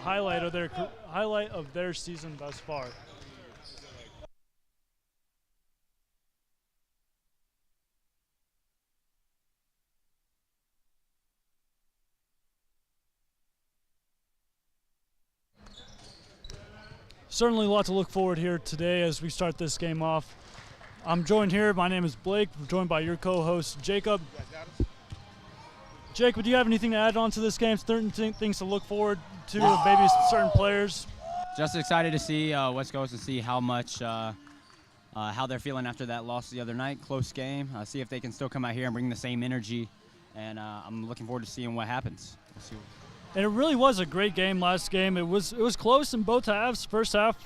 highlight of their season thus far. Certainly a lot to look forward here today as we start this game off. I'm joined here. My name is Blake. We're joined by your co-host, Jacob. Jacob, do you have anything to add on to this game? Certain things to look forward to, maybe certain players? Just excited to see West Coast and see how much, how they're feeling after that loss the other night. Close game. See if they can still come out here and bring the same energy. And I'm looking forward to seeing what happens. We'll see. And it really was a great game last game. It was close in both halves. First half,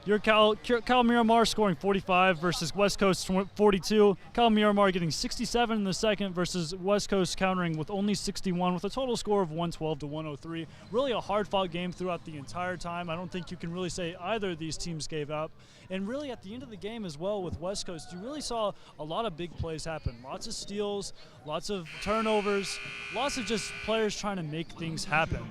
your Cal Miramar scoring 45 versus West Coast 42. Cal Miramar getting 67 in the second versus West Coast countering with only 61 with a total score of 112 to 103. Really a hard-fought game throughout the entire time. I don't think you can really say either of these teams gave up. And really at the end of the game as well with West Coast, you really saw a lot of big plays happen. Lots of steals, lots of turnovers, lots of just players trying to make things happen.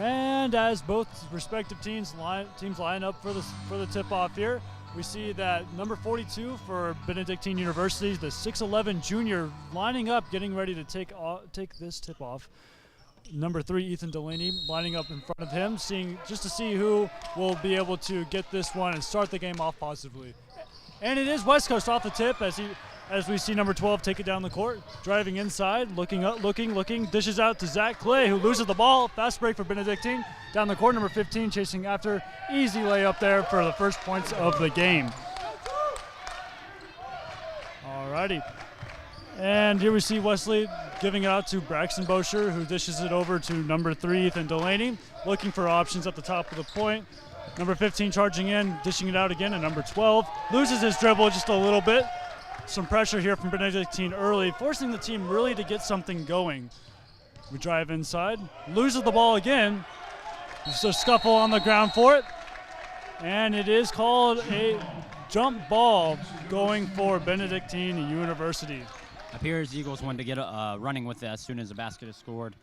And as both respective teams line up for the tip-off here, we see that number 42 for Benedictine University, the 6'11 junior, lining up, getting ready to take this tip-off. Number 3, Ethan Delaney, lining up in front of him, just to see who will be able to get this one and start the game off positively. And it is West Coast off the tip as we see number 12 take it down the court, driving inside, looking up, looking, dishes out to Zach Clay, who loses the ball. Fast break for Benedictine. Down the court, number 15 chasing after. Easy layup there for the first points of the game. Alrighty. And here we see Wesley giving it out to Braxton Bosher, who dishes it over to number 3, Ethan Delaney, looking for options at the top of the point. Number 15 charging in, dishing it out again, and number 12 loses his dribble just a little bit. Some pressure here from Benedictine early, forcing the team really to get something going. We drive inside, loses the ball again. There's a scuffle on the ground for it, and it is called a jump ball going for Benedictine University. Appears Eagles wanted to get running with it as soon as the basket is scored.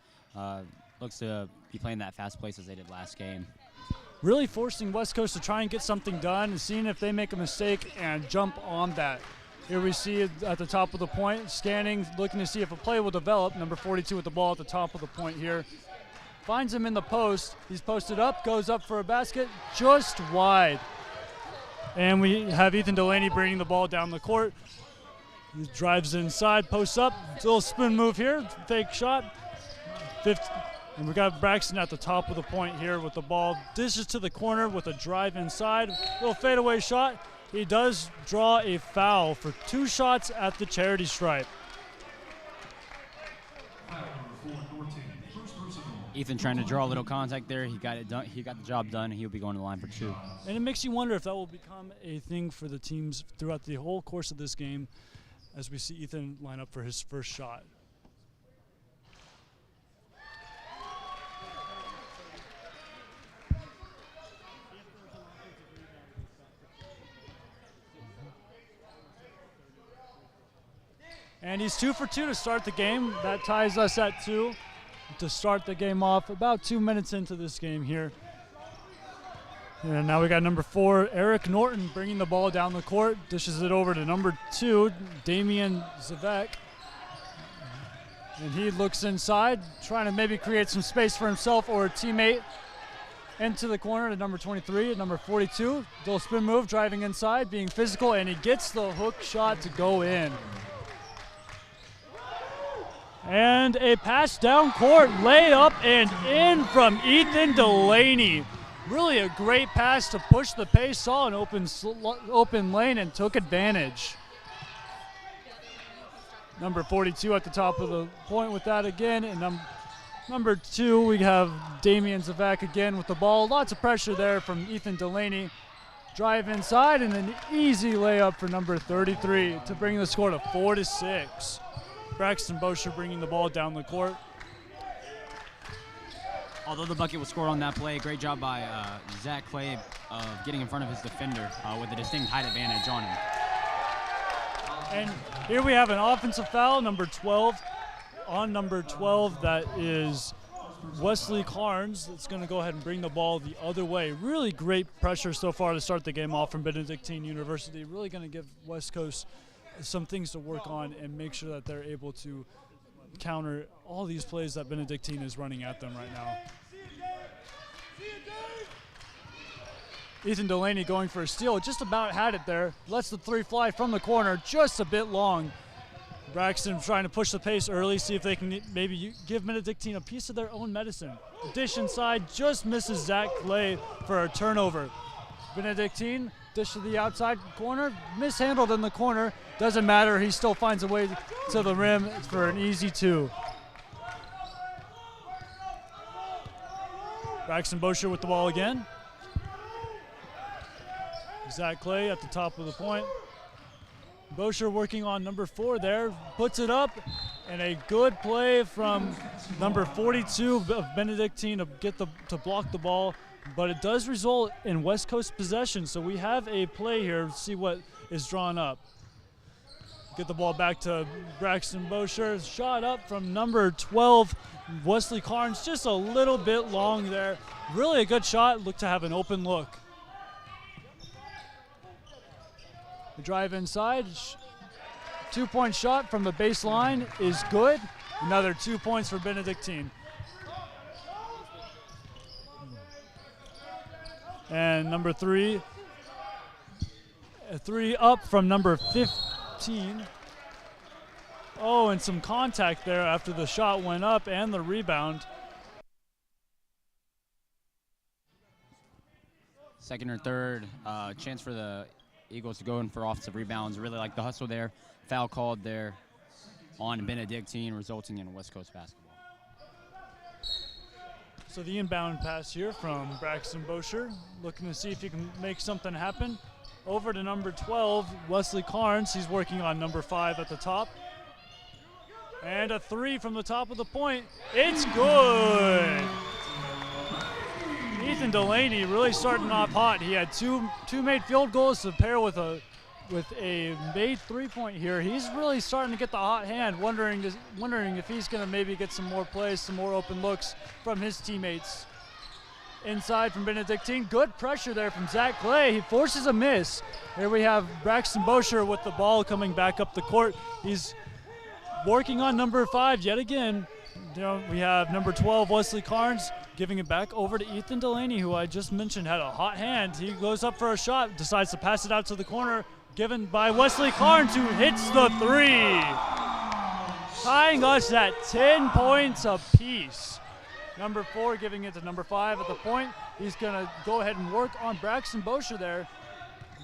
Looks to be playing that fast pace as they did last game. Really forcing West Coast to try and get something done and seeing if they make a mistake and jump on that. Here we see it at the top of the point, scanning, looking to see if a play will develop. Number 42 with the ball at the top of the point here. Finds him in the post. He's posted up, goes up for a basket, just wide. And we have Ethan Delaney bringing the ball down the court. He drives inside, posts up, little spin move here, fake shot. And we got Braxton at the top of the point here with the ball. Dishes to the corner with a drive inside. Little fadeaway shot. He does draw a foul for 2 shots at the charity stripe. Ethan trying to draw a little contact there. He got it done. He got the job done. He'll be going to the line for 2. And it makes you wonder if that will become a thing for the teams throughout the whole course of this game as we see Ethan line up for his first shot. And he's 2 for 2 to start the game. That ties us at 2 to start the game off. About 2 minutes into this game here. And now we got number 4, Eric Norton, bringing the ball down the court. Dishes it over to number 2, Damian Zavek. And he looks inside, trying to maybe create some space for himself or a teammate. Into the corner to number 23 and number 42. Little spin move, driving inside, being physical, and he gets the hook shot to go in. And a pass down court, layup and in from Ethan Delaney. Really a great pass to push the pace, saw an open lane and took advantage. Number 42 at the top of the point with that again. And number 2, we have Damian Zavak again with the ball. Lots of pressure there from Ethan Delaney. Drive inside and an easy layup for number 33 to bring the score to 4-6. Braxton Bosher bringing the ball down the court. Although the bucket was scored on that play, great job by Zach Clay of getting in front of his defender with a distinct height advantage on him. And here we have an offensive foul, number 12. On number 12, that is Wesley Carnes. That's going to go ahead and bring the ball the other way. Really great pressure so far to start the game off from Benedictine University. Really going to give West Coast some things to work on and make sure that they're able to counter all these plays that Benedictine is running at them right now. Ethan Delaney going for a steal, just about had it there. Lets the 3 fly from the corner, just a bit long. Braxton trying to push the pace early, see if they can maybe give Benedictine a piece of their own medicine. Dish inside, just misses Zach Clay for a turnover. Benedictine, dish to the outside corner, mishandled in the corner. Doesn't matter, he still finds a way to the rim for an easy 2. Braxton Bosher with the ball again. Zach Clay at the top of the point. Bosher working on number 4 there, puts it up, and a good play from number 42 of Benedictine to block the ball, but it does result in West Coast possession, so we have a play here to see what is drawn up. Get the ball back to Braxton Bosher. Shot up from number 12, Wesley Carnes, just a little bit long there. Really a good shot. Looked to have an open look. The drive inside. 2-point shot from the baseline is good. Another 2 points for Benedictine. And number 3. A 3 up from number 15. Oh, and some contact there after the shot went up and the rebound. Second or third, chance for the Eagles to go in for offensive rebounds. Really like the hustle there. Foul called there on Benedictine, resulting in West Coast basketball. So the inbound pass here from Braxton Bosher, looking to see if he can make something happen. Over to number 12, Wesley Carnes. He's working on number 5 at the top. And a 3 from the top of the point. It's good. Ethan Delaney really starting off hot. He had two made field goals to pair with a made 3-point here. He's really starting to get the hot hand, wondering if he's going to maybe get some more plays, some more open looks from his teammates. Inside from Benedictine, good pressure there from Zach Clay. He forces a miss. Here we have Braxton Bosher with the ball coming back up the court. He's working on number 5 yet again. We have number 12, Wesley Carnes, giving it back over to Ethan Delaney, who I just mentioned had a hot hand. He goes up for a shot, decides to pass it out to the corner, given by Wesley Carnes, who hits the 3. Tying us at 10 points apiece. Number 4 giving it to number 5 at the point. He's going to go ahead and work on Braxton Bosher there.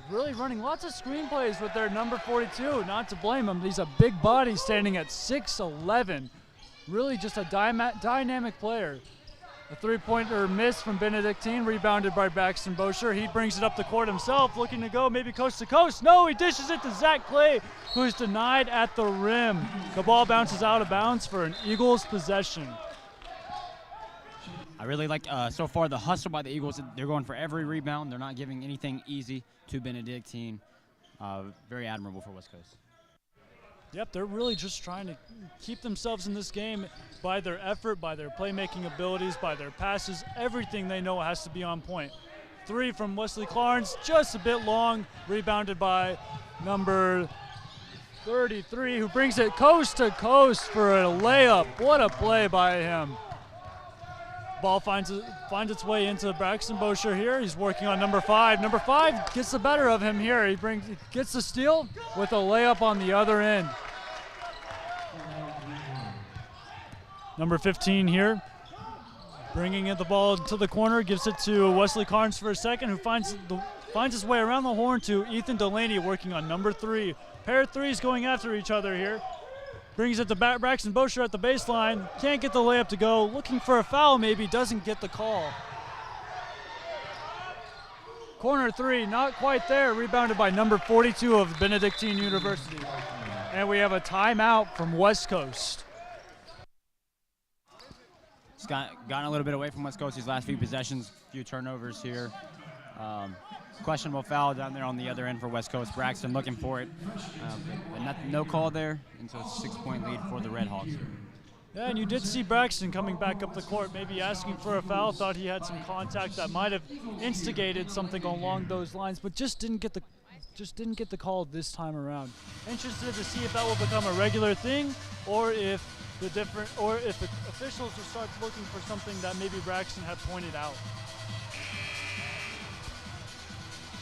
Really running lots of screen plays with their number 42. Not to blame him. He's a big body standing at 6'11". Really just a dynamic player. A 3-pointer miss from Benedictine, rebounded by Braxton Bosher. He brings it up the court himself, looking to go maybe coast to coast. No, he dishes it to Zach Clay, who's denied at the rim. The ball bounces out of bounds for an Eagles possession. I really like so far the hustle by the Eagles. They're going for every rebound. They're not giving anything easy to Benedictine. Very admirable for West Coast. Yep, they're really just trying to keep themselves in this game by their effort, by their playmaking abilities, by their passes. Everything they know has to be on point. 3 from Wesley Carnes, just a bit long, rebounded by number 33, who brings it coast to coast for a layup. What a play by him. Ball finds its way into Braxton Bosher here. He's working on number 5. Number 5 gets the better of him here. He gets the steal with a layup on the other end. Number 15 here, bringing in the ball to the corner, gives it to Wesley Carnes for a second, who finds his way around the horn to Ethan Delaney, working on number 3. Pair of threes going after each other here. Brings it to Braxton Bosher at the baseline. Can't get the layup to go. Looking for a foul maybe. Doesn't get the call. Corner 3, not quite there. Rebounded by number 42 of Benedictine University. And we have a timeout from West Coast. It's gotten a little bit away from West Coast these last few possessions. Few turnovers here. Questionable foul down there on the other end for West Coast. Braxton looking for it, but no call there, and so it's a 6-point lead for the Red Hawks. Yeah, and you did see Braxton coming back up the court, maybe asking for a foul. Thought he had some contact that might have instigated something along those lines, but just didn't get the call this time around. Interested to see if that will become a regular thing, or if the officials will start looking for something that maybe Braxton had pointed out.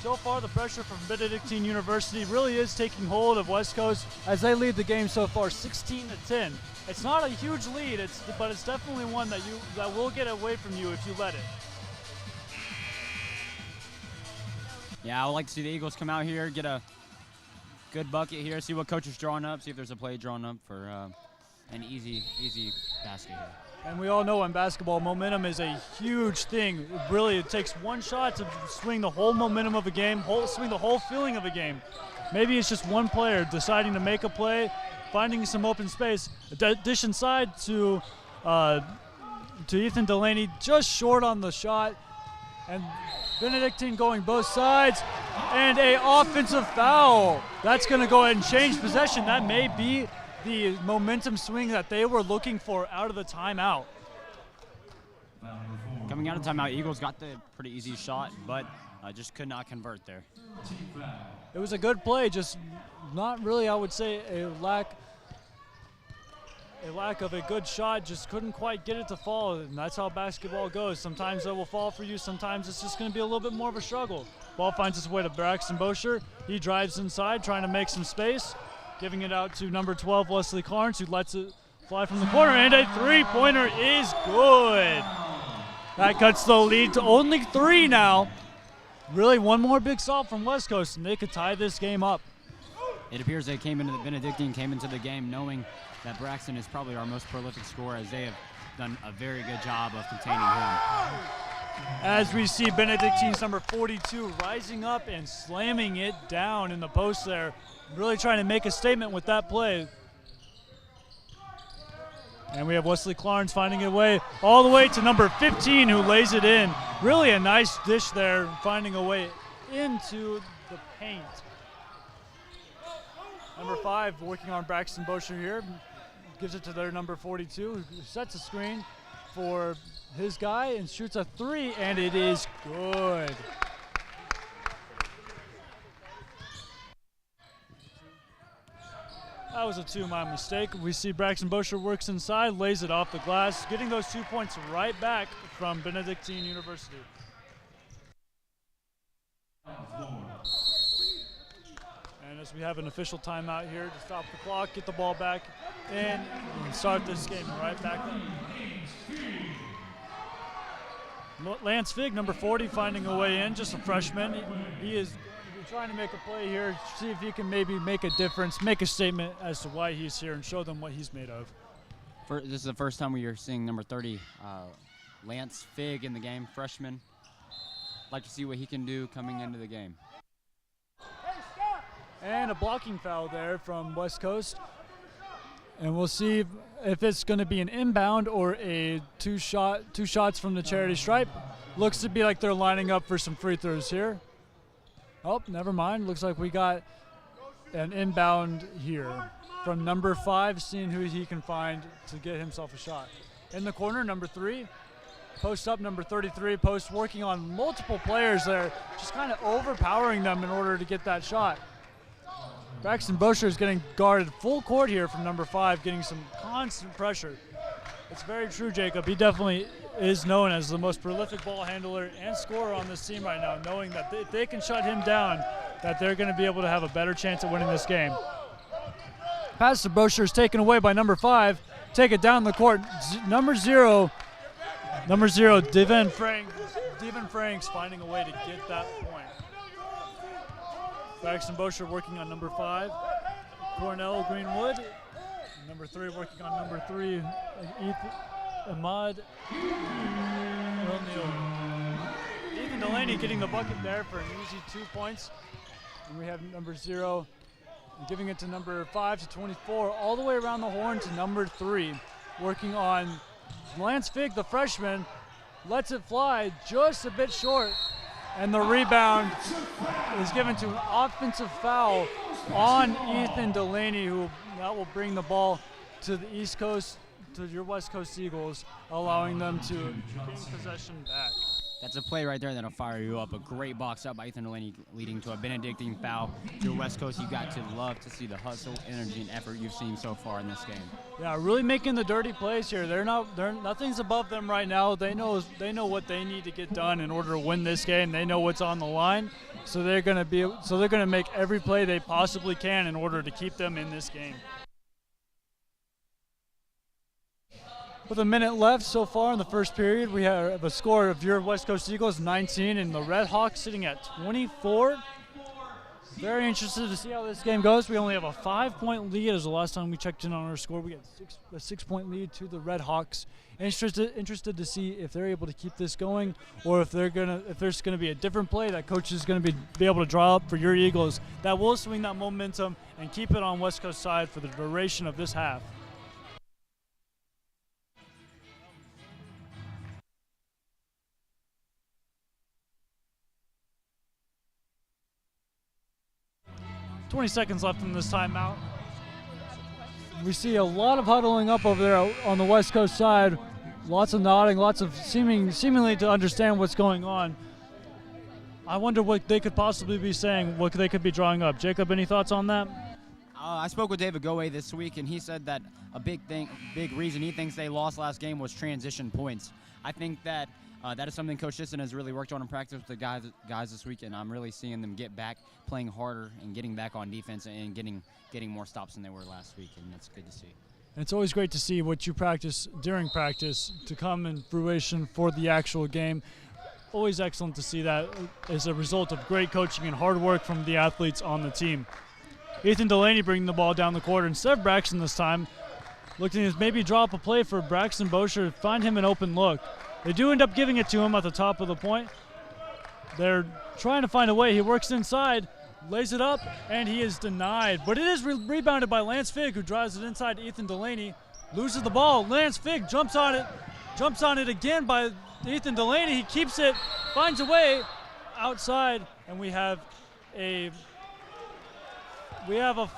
So far, the pressure from Benedictine University really is taking hold of West Coast as they lead the game so far, 16-10. It's not a huge lead, but it's definitely one that will get away from you if you let it. Yeah, I would like to see the Eagles come out here, get a good bucket here, see what coach is drawing up, see if there's a play drawn up for an easy basket here. And we all know in basketball, momentum is a huge thing. It takes one shot to swing the whole momentum of a game, swing the whole feeling of a game. Maybe it's just one player deciding to make a play, finding some open space. Dish inside to Ethan Delaney, just short on the shot. And Benedictine going both sides, and a offensive foul. That's going to go ahead and change possession. That may be the momentum swing that they were looking for out of the timeout. Coming out of timeout, Eagles got the pretty easy shot, but just could not convert there. It was a good play, just not really, I would say, a lack of a good shot. Just couldn't quite get it to fall, and that's how basketball goes. Sometimes it will fall for you, sometimes it's just going to be a little bit more of a struggle. Ball finds its way to Braxton Bosher. He drives inside, trying to make some space, giving it out to number 12, Wesley Clarence, who lets it fly from the corner, and a three-pointer is good. That cuts the lead to only 3 now. Really, one more big stop from West Coast, and they could tie this game up. It appears they Benedictine came into the game knowing that Braxton is probably our most prolific scorer, as they have done a very good job of containing him. As we see Benedictine's number 42 rising up and slamming it down in the post there, really trying to make a statement with that play. And we have Wesley Clarence finding a way all the way to number 15, who lays it in. Really a nice dish there, finding a way into the paint. Number 5 working on Braxton Bosher here. Gives it to their number 42, who sets a screen for his guy and shoots a 3, and it is good. That was a 2, my mistake. We see Braxton Bosher works inside, lays it off the glass, getting those 2 points right back from Benedictine University. And as we have an official timeout here to stop the clock, get the ball back in, and start this game right back up. Lance Figg, number 40, finding a way in, just a freshman. He is trying to make a play here, see if he can maybe make a difference, make a statement as to why he's here and show them what he's made of. This is the first time we are seeing number 30, Lance Figg, in the game, freshman. Like to see what he can do coming into the game. And a blocking foul there from West Coast. And we'll see if it's going to be an inbound or a two shots from the charity stripe. Looks to be like they're lining up for some free throws here. Oh, never mind. Looks like we got an inbound here from number 5, seeing who he can find to get himself a shot. In the corner, number 3. Post up, number 33. Post working on multiple players there, just kind of overpowering them in order to get that shot. Braxton Bosher is getting guarded full court here from number 5, getting some constant pressure. It's very true, Jacob. He definitely is known as the most prolific ball handler and scorer on this team right now, knowing that if they can shut him down, that they're going to be able to have a better chance at winning this game. Pass to Bosher is taken away by number 5. Take it down the court. Number 0, Devin Franks finding a way to get that point. Braxton Bosher working on number 5, Cornell Greenwood. Number 3 working on number 3, Ahmad O'Neal. Ethan Delaney getting the bucket there for an easy 2 points. And we have number 0 giving it to number 5 to 24, all the way around the horn to number 3, working on Lance Figg, the freshman, lets it fly just a bit short. And the rebound is given to an offensive foul on Ethan Delaney, who that will bring the ball to the East Coast, to your West Coast Eagles, allowing them to gain possession back. That's a play right there that'll fire you up. A great box up by Ethan Delaney, leading to a Benedictine foul. Your West Coast, you got to love to see the hustle, energy, and effort you've seen so far in this game. Yeah, really making the dirty plays here. Nothing's above them right now. They know what they need to get done in order to win this game. They know what's on the line, so they're going to make every play they possibly can in order to keep them in this game. With a minute left so far in the first period, we have a score of your West Coast Eagles 19 and the Red Hawks sitting at 24. Very interested to see how this game goes. We only have a 5-point lead as the last time we checked in on our score. We had a 6-point lead to the Red Hawks. Interested to see if they're able to keep this going, or if there's gonna be a different play that coach is gonna be able to draw up for your Eagles that will swing that momentum and keep it on West Coast side for the duration of this half. 20 seconds left in this timeout. We see a lot of huddling up over there on the West Coast side. Lots of nodding, lots of seemingly to understand what's going on. I wonder what they could possibly be saying, what they could be drawing up. Jacob, any thoughts on that? I spoke with David Goey this week, and he said that a big reason he thinks they lost last game was transition points. I think that that is something Coach Sisson has really worked on in practice with the guys this week, and I'm really seeing them get back, playing harder, and getting back on defense and getting more stops than they were last week, and that's good to see. And it's always great to see what you practice during practice to come in fruition for the actual game. Always excellent to see that as a result of great coaching and hard work from the athletes on the team. Ethan Delaney bringing the ball down the court instead of Braxton this time. Looking to maybe drop a play for Braxton Bosher, find him an open look. They do end up giving it to him at the top of the point. They're trying to find a way. He works inside, lays it up, and he is denied. But it is rebounded by Lance Figg, who drives it inside to Ethan Delaney. Loses the ball. Lance Figg jumps on it again by Ethan Delaney. He keeps it, finds a way outside, and we have a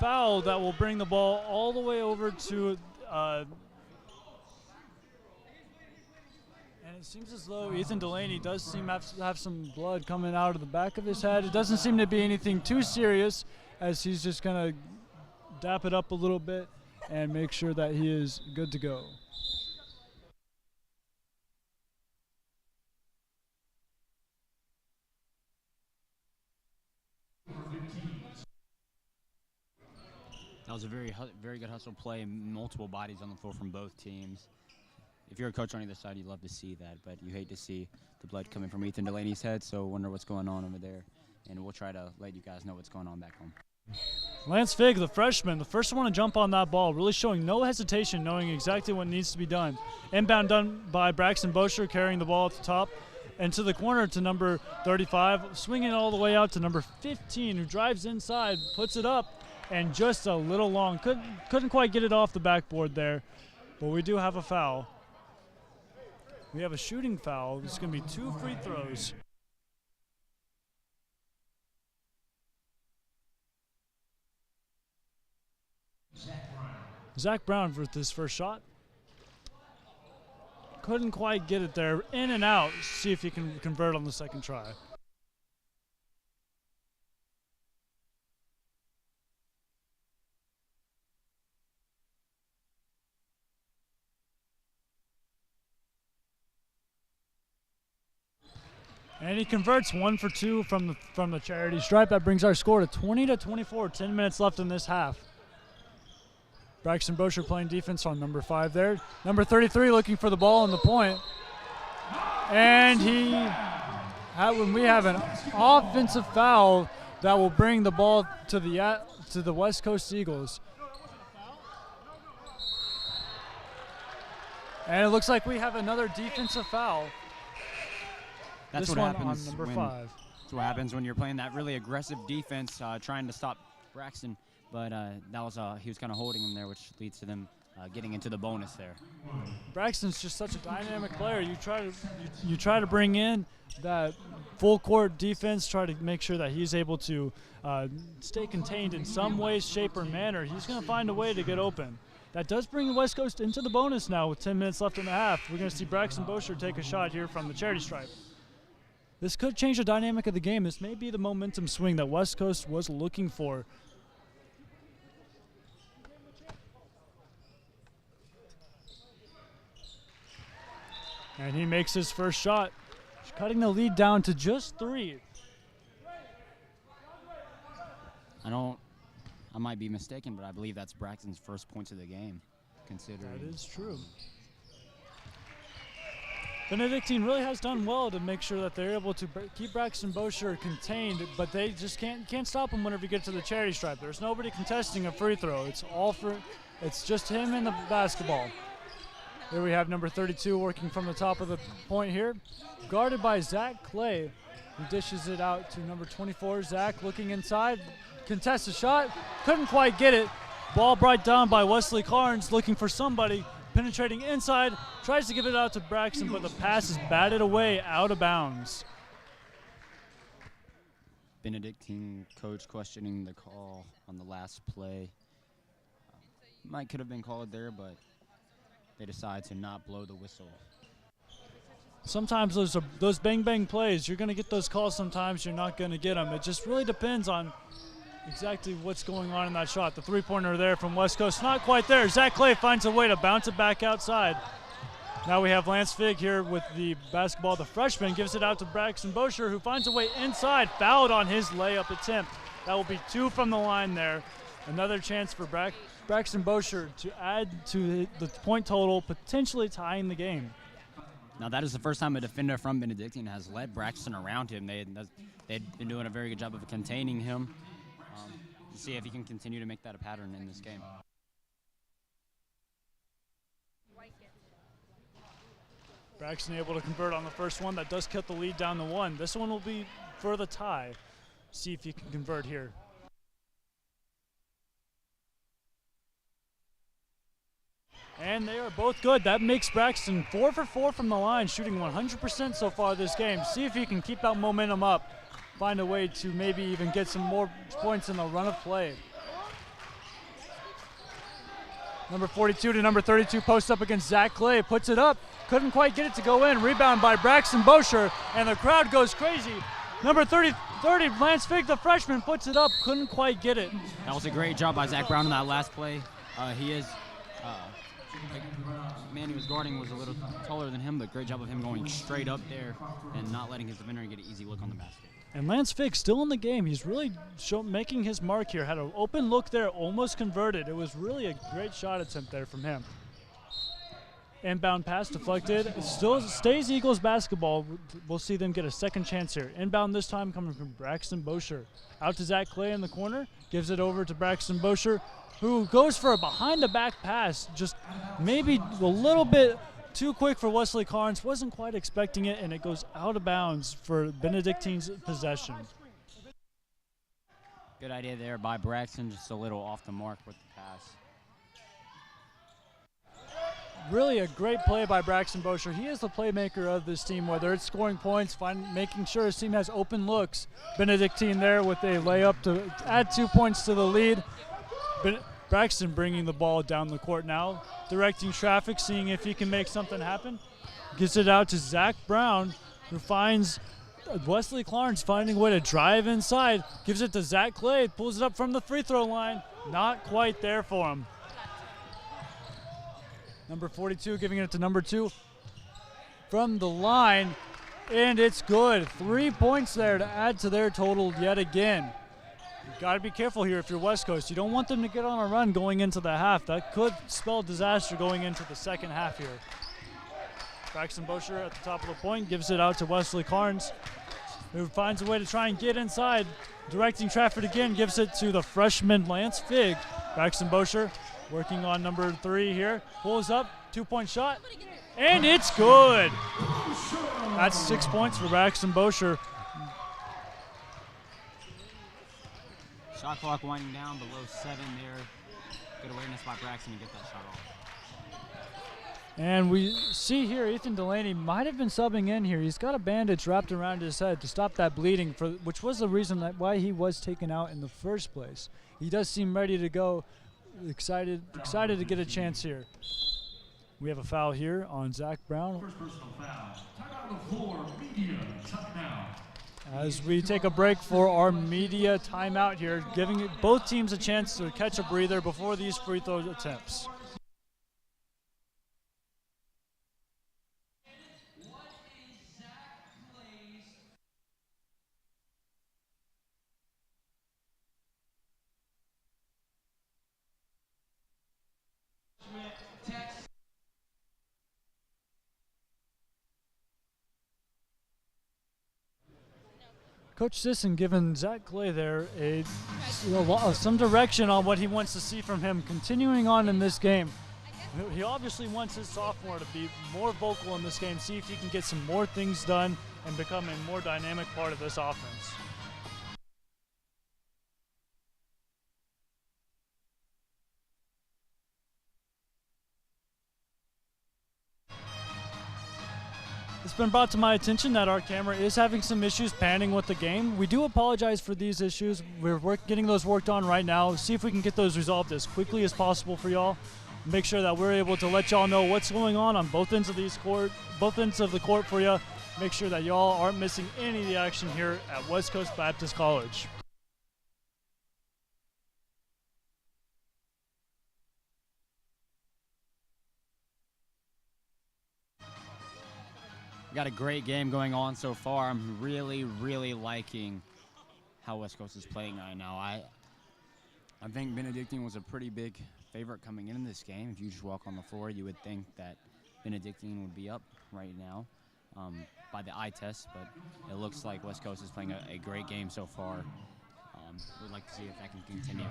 foul that will bring the ball all the way over to and it seems as though Ethan Delaney does seem to have some blood coming out of the back of his head. It doesn't seem to be anything too serious, as he's just going to dap it up a little bit and make sure that he is good to go. That was a very good hustle play, multiple bodies on the floor from both teams. If you're a coach on either side, you'd love to see that, but you hate to see the blood coming from Ethan Delaney's head, so wonder what's going on over there, and we'll try to let you guys know what's going on back home. Lance Figg, the freshman, the first one to jump on that ball, really showing no hesitation, knowing exactly what needs to be done. Inbound done by Braxton Bosher, carrying the ball at the top, and to the corner to number 35, swinging it all the way out to number 15, who drives inside, puts it up, and just a little long. Couldn't quite get it off the backboard there, but we do have a foul. We have a shooting foul. This is going to be 2 free throws. Zach Brown for his first shot. Couldn't quite get it there. In and out. See if he can convert on the second try. And he converts 1 for 2 from the charity stripe. That brings our score to 20-24. 10 minutes left in this half. Braxton Bosher playing defense on number 5 there. Number 33 looking for the ball on the point. And we have an offensive foul that will bring the ball to the West Coast Eagles. And it looks like we have another defensive foul. That's this what one happens on number 5. That's what happens when you're playing that really aggressive defense, trying to stop Braxton. But he was kind of holding him there, which leads to them getting into the bonus there. Braxton's just such a dynamic player. You try to bring in that full court defense, try to make sure that he's able to stay contained in some way, shape, or manner. He's going to find a way to get open. That does bring the West Coast into the bonus now with 10 minutes left in the half. We're going to see Braxton Bosher take a shot here from the charity stripe. This could change the dynamic of the game. This may be the momentum swing that West Coast was looking for. And he makes his first shot, cutting the lead down to just 3. I might be mistaken, but I believe that's Braxton's first points of the game, considering. That is true. Benedictine really has done well to make sure that they're able to keep Braxton Bosher contained, but they just can't stop him whenever you get to the charity stripe. There's nobody contesting a free throw. It's just him and the basketball. Here we have number 32 working from the top of the point here, guarded by Zach Clay, who dishes it out to number 24. Zach looking inside, contests a shot, couldn't quite get it. Ball brought down by Wesley Carnes, looking for somebody, penetrating inside, tries to give it out to Braxton, but the pass is batted away out of bounds. Benedictine coach questioning the call on the last play. Might could have been called there, but they decide to not blow the whistle. Sometimes those bang-bang plays, you're going to get those calls, sometimes you're not going to get them. It just really depends on exactly what's going on in that shot. The three-pointer there from West Coast, not quite there. Zach Clay finds a way to bounce it back outside. Now we have Lance Fig here with the basketball. The freshman gives it out to Braxton Bosher, who finds a way inside, fouled on his layup attempt. That will be 2 from the line there. Another chance for Braxton Bosher to add to the point total, potentially tying the game. Now that is the first time a defender from Benedictine has led Braxton around him. They'd been doing a very good job of containing him. To see if he can continue to make that a pattern in this game. Braxton able to convert on the first one. That does cut the lead down to 1. This one will be for the tie. See if he can convert here. And they are both good. That makes Braxton 4 for 4 from the line, shooting 100% so far this game. See if he can keep that momentum up, find a way to maybe even get some more points in the run of play. Number 42 to number 32 post up against Zach Clay, puts it up, couldn't quite get it to go in. Rebound by Braxton Bosher, and the crowd goes crazy. Number 30, Lance Fig, the freshman, puts it up, couldn't quite get it. That was a great job by Zach Brown in that last play. The man he was guarding was a little taller than him, but great job of him going straight up there and not letting his defender get an easy look on the basket. And Lance Fig still in the game. He's really making his mark here. Had an open look there, almost converted. It was really a great shot attempt there from him. Inbound pass deflected. It still stays Eagles basketball. We'll see them get a second chance here. Inbound this time coming from Braxton Bosher. Out to Zach Clay in the corner. Gives it over to Braxton Bosher, who goes for a behind-the-back pass. Just maybe a little bit too quick for Wesley Carnes. Wasn't quite expecting it, and it goes out of bounds for Benedictine's possession. Good idea there by Braxton, just a little off the mark with the pass. Really a great play by Braxton Bosher. He is the playmaker of this team, whether it's scoring points, making sure his team has open looks. Benedictine there with a layup to add 2 points to the lead. Braxton bringing the ball down the court now, directing traffic, seeing if he can make something happen. Gets it out to Zach Brown, who finds Wesley Clarence finding a way to drive inside. Gives it to Zach Clay, pulls it up from the free throw line. Not quite there for him. Number 42 giving it to number 2 from the line, and it's good. 3 points there to add to their total yet again. You've got to be careful here if you're West Coast. You don't want them to get on a run going into the half. That could spell disaster going into the second half here. Braxton Bosher at the top of the point gives it out to Wesley Carnes, who finds a way to try and get inside. Directing traffic again, gives it to the freshman Lance Fig. Braxton Bosher working on number 3 here. Pulls up, 2-point shot, and it's good. That's 6 points for Braxton Bosher. Shot clock winding down below 7 there. Good awareness by Braxton to get that shot off. And we see here Ethan Delaney might have been subbing in here. He's got a bandage wrapped around his head to stop that bleeding, which was the reason why he was taken out in the first place. He does seem ready to go, excited to get a chance here. We have a foul here on Zach Brown. First personal foul. Timeout on the floor, media timeout. As we take a break for our media timeout here, giving both teams a chance to catch a breather before these free throw attempts. Coach Sisson giving Zach Clay there some direction on what he wants to see from him continuing on in this game. He obviously wants his sophomore to be more vocal in this game, see if he can get some more things done and become a more dynamic part of this offense. It's been brought to my attention that our camera is having some issues panning with the game. We do apologize for these issues. We're getting those worked on right now. See if we can get those resolved as quickly as possible for y'all. Make sure that we're able to let y'all know what's going on both ends of the court for you. Make sure that y'all aren't missing any of the action here at West Coast Baptist College. Got a great game going on so far. I'm really, really liking how West Coast is playing right now. I think Benedictine was a pretty big favorite coming in this game. If you just walk on the floor, you would think that Benedictine would be up right now by the eye test, but it looks like West Coast is playing a great game so far. We'd like to see if that can continue.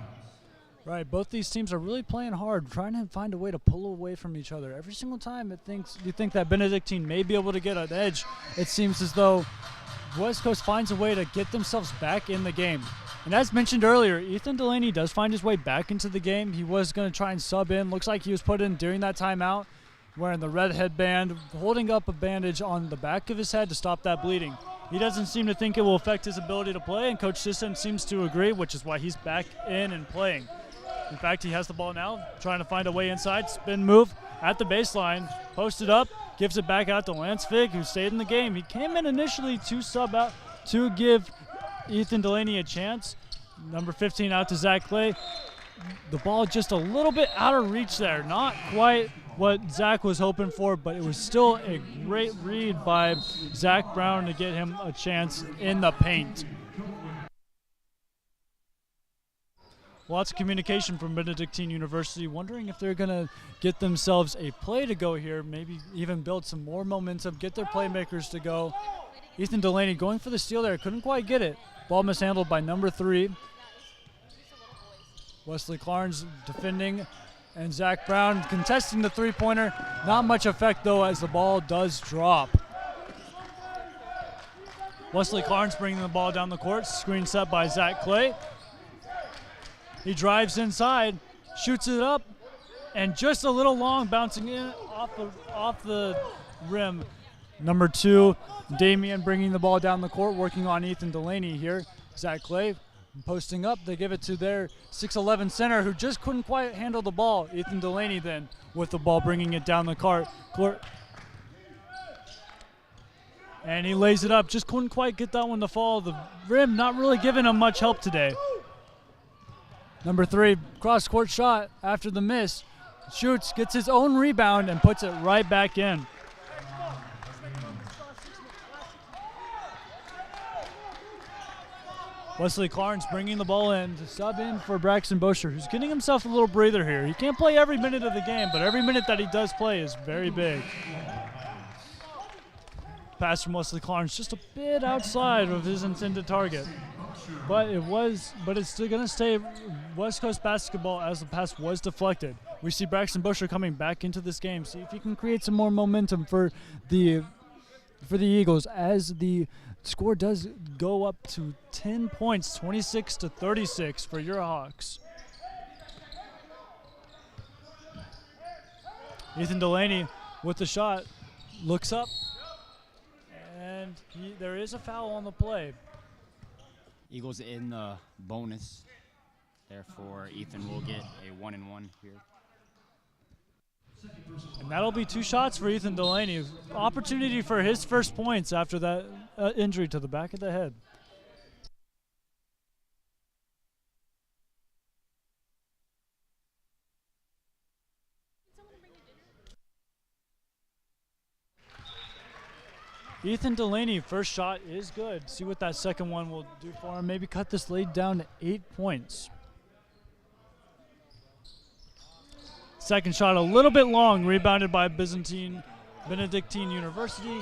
Right, both these teams are really playing hard, trying to find a way to pull away from each other. Every single time you think that Benedictine may be able to get an edge, it seems as though West Coast finds a way to get themselves back in the game. And as mentioned earlier, Ethan Delaney does find his way back into the game. He was going to try and sub in. Looks like he was put in during that timeout, wearing the red headband, holding up a bandage on the back of his head to stop that bleeding. He doesn't seem to think it will affect his ability to play, and Coach Sisson seems to agree, which is why he's back in and playing. In fact, he has the ball now, trying to find a way inside. Spin move at the baseline, posted up, gives it back out to Lance Figg, who stayed in the game. He came in initially to sub out to give Ethan Delaney a chance. Number 15 out to Zach Clay. The ball just a little bit out of reach there. Not quite what Zach was hoping for, but it was still a great read by Zach Brown to get him a chance in the paint. Lots of communication from Benedictine University, wondering if they're going to get themselves a play to go here, maybe even build some more momentum, get their playmakers to go. Ethan Delaney going for the steal there, couldn't quite get it. Ball mishandled by number 3. Wesley Clarns defending, and Zach Brown contesting the three-pointer. Not much effect, though, as the ball does drop. Wesley Clarns bringing the ball down the court, screen set by Zach Clay. He drives inside, shoots it up, and just a little long, bouncing in off the rim. Number 2, Damian bringing the ball down the court, working on Ethan Delaney here. Zach Clay posting up. They give it to their 6'11 center, who just couldn't quite handle the ball. Ethan Delaney then with the ball, bringing it down the court. And he lays it up. Just couldn't quite get that one to fall. The rim not really giving him much help today. Number 3, cross-court shot after the miss. Shoots, gets his own rebound, and puts it right back in. Wesley Clarns bringing the ball in to sub in for Braxton Bosher, who's getting himself a little breather here. He can't play every minute of the game, but every minute that he does play is very big. Pass from Wesley Clarns just a bit outside of his intended target. But it's still going to stay West Coast basketball as the pass was deflected. We see Braxton Bosher coming back into this game. See if he can create some more momentum for the Eagles as the score does go up to 10 points, 26-36 for your Hawks. Ethan Delaney with the shot, looks up, and there is a foul on the play. Eagles in the bonus. Therefore, Ethan will get a 1-and-1 here. And that'll be 2 shots for Ethan Delaney. Opportunity for his first points after that injury to the back of the head. Ethan Delaney, first shot is good. See what that second one will do for him. Maybe cut this lead down to 8 points. Second shot a little bit long, rebounded by Benedictine University.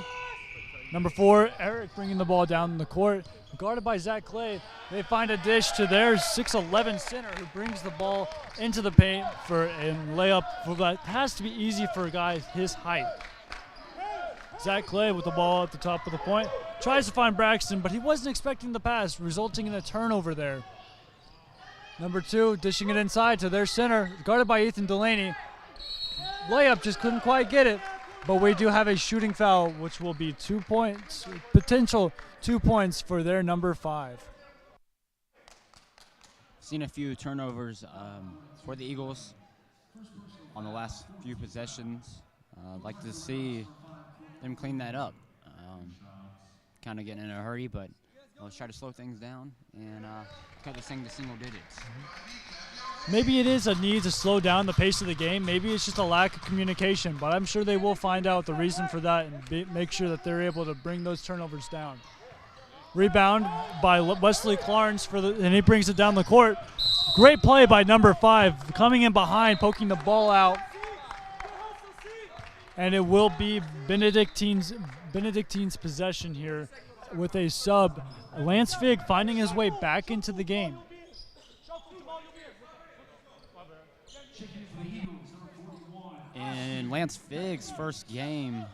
Number 4, Eric bringing the ball down the court. Guarded by Zach Clay. They find a dish to their 6'11 center, who brings the ball into the paint for a layup. That has to be easy for a guy his height. Zach Clay with the ball at the top of the point. Tries to find Braxton, but he wasn't expecting the pass, resulting in a turnover there. Number 2 dishing it inside to their center, guarded by Ethan Delaney. Layup just couldn't quite get it. But we do have a shooting foul, which will be 2 points, potential 2 points for their number 5. Seen a few turnovers for the Eagles on the last few possessions. I'd like to see them clean that up. Kind of getting in a hurry, but let's try to slow things down and cut this thing to single digits. Maybe it is a need to slow down the pace of the game. Maybe it's just a lack of communication, but I'm sure they will find out the reason for that and make sure that they're able to bring those turnovers down. Rebound by Wesley Clarence, and he brings it down the court. Great play by number 5, coming in behind, poking the ball out. And it will be Benedictine's possession here with a sub. Lance Figg finding his way back into the game. In Lance Figg's first game,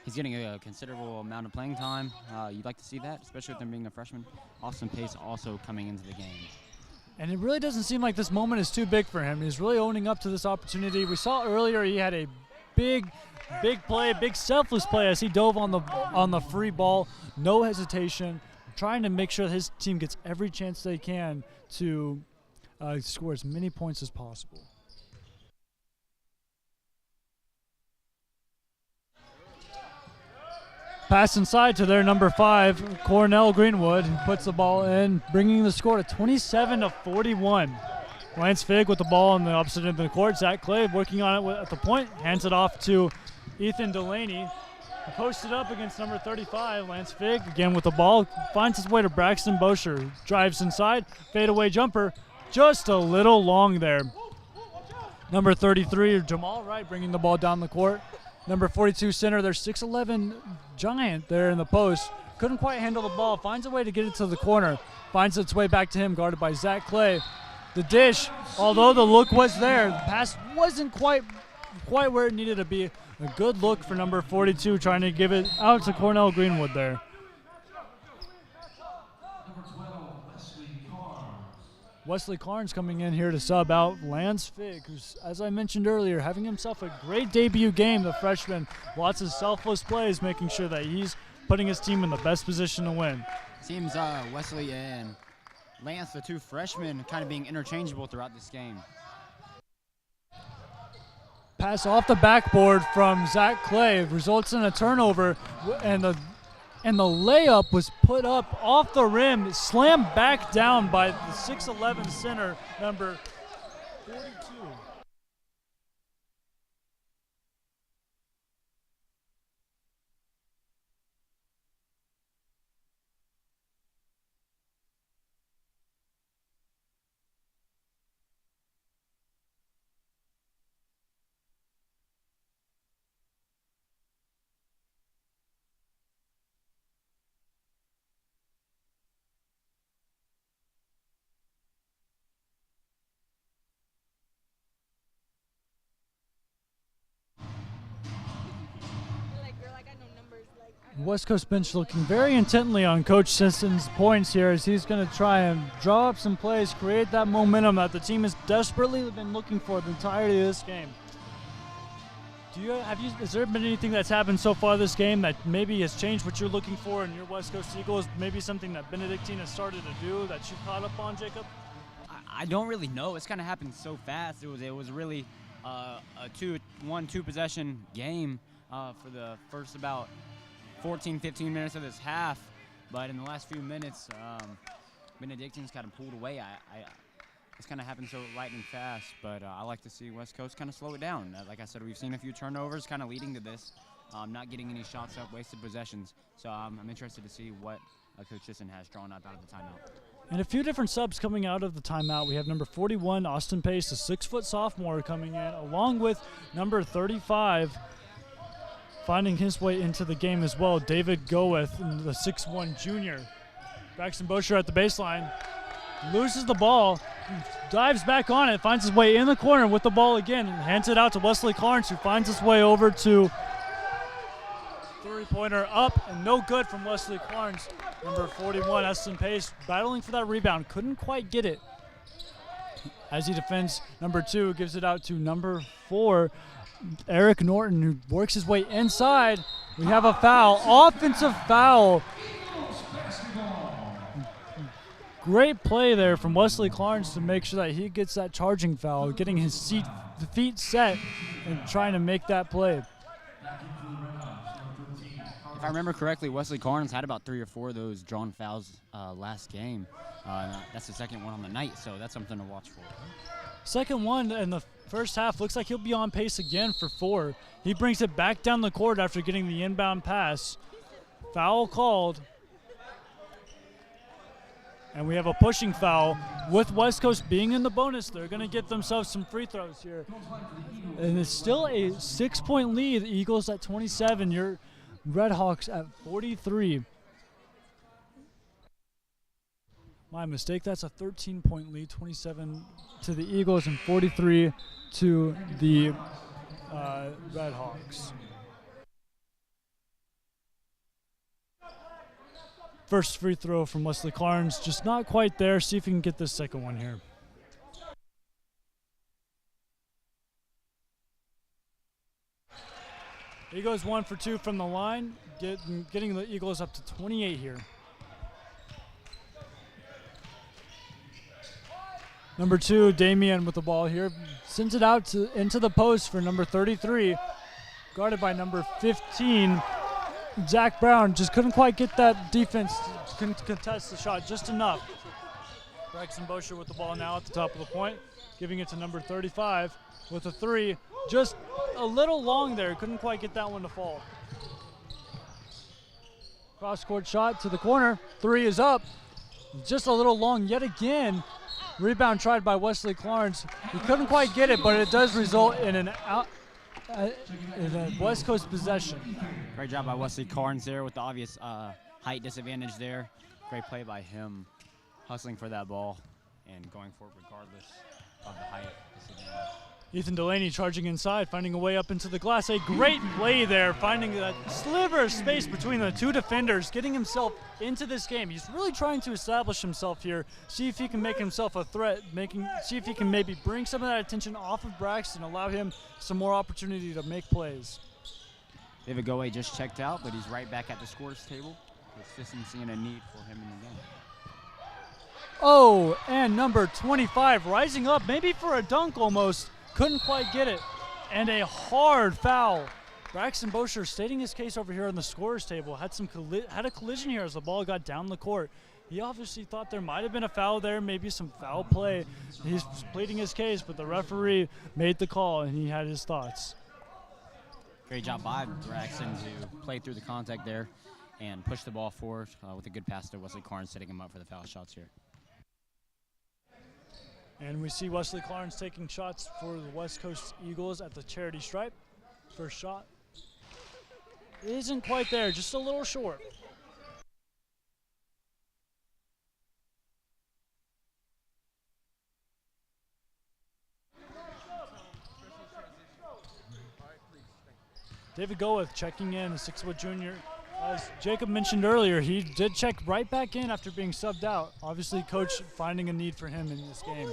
he's getting a considerable amount of playing time. You'd like to see that, especially with him being a freshman. Austin Pace also coming into the game. And it really doesn't seem like this moment is too big for him. He's really owning up to this opportunity. We saw earlier he had a big play, big selfless play as he dove on the free ball, no hesitation, trying to make sure that his team gets every chance they can to score as many points as possible. Pass inside to their number 5, Cornell Greenwood, who puts the ball in, bringing the score to 27-41. Lance Figg with the ball on the opposite end of the court. Zach Clay working on it at the point, hands it off to Ethan Delaney. He posted up against number 35. Lance Figg again with the ball, finds his way to Braxton Bosher, drives inside, fadeaway jumper, just a little long there. Number 33, Jamal Wright, bringing the ball down the court. Number 42 center, their 6'11 giant there in the post. Couldn't quite handle the ball, finds a way to get it to the corner, finds its way back to him, guarded by Zach Clay. The dish, although the look was there, the pass wasn't quite where it needed to be. A good look for number 42, trying to give it out to Cornell Greenwood there. Wesley Carnes coming in here to sub out Lance Figg, who's, as I mentioned earlier, having himself a great debut game, the freshman. Lots of selfless plays, making sure that he's putting his team in the best position to win. Seems Wesley and Lance, the 2 freshmen, kind of being interchangeable throughout this game. Pass off the backboard from Zach Clay results in a turnover, and the layup was put up off the rim, slammed back down by the 6'11 center, number 42. West Coast bench looking very intently on Coach Simpson's points here as he's going to try and draw up some plays, create that momentum that the team has desperately been looking for the entirety of this game. Has there been anything that's happened so far this game that maybe has changed what you're looking for in your West Coast Eagles? Maybe something that Benedictine has started to do that you caught up on, Jacob? I don't really know. It's kind of happened so fast. It was really a 2 possession game for the first about 14, 15 minutes of this half, but in the last few minutes, Benedictine's kind of pulled away. It's kind of happened so lightning fast, but I like to see West Coast kind of slow it down. Like I said, we've seen a few turnovers kind of leading to this, not getting any shots up, wasted possessions. So I'm interested to see what Coach Sisson has drawn up out of the timeout. And a few different subs coming out of the timeout. We have number 41, Austin Pace, a 6-foot sophomore coming in, along with number 35, finding his way into the game as well, David Goeth, the 6'1 junior. Braxton Bosher at the baseline, loses the ball, dives back on it, finds his way in the corner with the ball again, and hands it out to Wesley Clarence, who finds his way over to three-pointer up, and no good from Wesley Clarence. Number 41, Austin Pace, battling for that rebound, couldn't quite get it. As he defends number 2, gives it out to number 4, Eric Norton, who works his way inside. We have a foul, offensive foul. Great play there from Wesley Clarence to make sure that he gets that charging foul, getting his feet set and trying to make that play. If I remember correctly, Wesley Clarence had about 3 or 4 of those drawn fouls last game. That's the second one on the night, so that's something to watch for. Second one in the first half. Looks like he'll be on pace again for 4. He brings it back down the court after getting the inbound pass. Foul called. And we have a pushing foul. With West Coast being in the bonus, they're going to get themselves some free throws here. And it's still a 6-point lead. The Eagles at 27. Your Redhawks at 43. My mistake. That's a 13-point lead. 27 to the Eagles and 43 to the Redhawks. First free throw from Wesley Clarence, just not quite there. See if we can get this second one here. He goes 1 for 2 from the line, getting the Eagles up to 28 here. Number 2, Damian with the ball here. Sends it out into the post for number 33. Guarded by number 15. Zach Brown just couldn't quite get that defense to contest the shot just enough. Braxton Bosher with the ball now at the top of the point, giving it to number 35 with a 3. Just a little long there, couldn't quite get that one to fall. Cross-court shot to the corner, 3 is up. Just a little long yet again. Rebound tried by Wesley Clarence. He couldn't quite get it, but it does result in in a West Coast possession. Great job by Wesley Clarence there with the obvious height disadvantage there. Great play by him, hustling for that ball and going for it regardless of the height disadvantage. Ethan Delaney charging inside, finding a way up into the glass. A great play there, finding that sliver of space between the 2 defenders, getting himself into this game. He's really trying to establish himself here, see if he can make himself a threat, see if he can maybe bring some of that attention off of Braxton, allow him some more opportunity to make plays. David Goey just checked out, but he's right back at the scorers table. Assistant seeing a need for him in the game. Oh, and number 25 rising up, maybe for a dunk almost. Couldn't quite get it. And a hard foul. Braxton Bosher stating his case over here on the scorer's table. Had a collision here as the ball got down the court. He obviously thought there might have been a foul there, maybe some foul play. He's pleading his case, but the referee made the call, and he had his thoughts. Great job by Braxton to play through the contact there and push the ball forward with a good pass to Wesley Clarence, setting him up for the foul shots here. And we see Wesley Clarence taking shots for the West Coast Eagles at the charity stripe. First shot isn't quite there, just a little short. David Goeth checking in, a 6-foot junior. As Jacob mentioned earlier, he did check right back in after being subbed out. Obviously, coach finding a need for him in this game.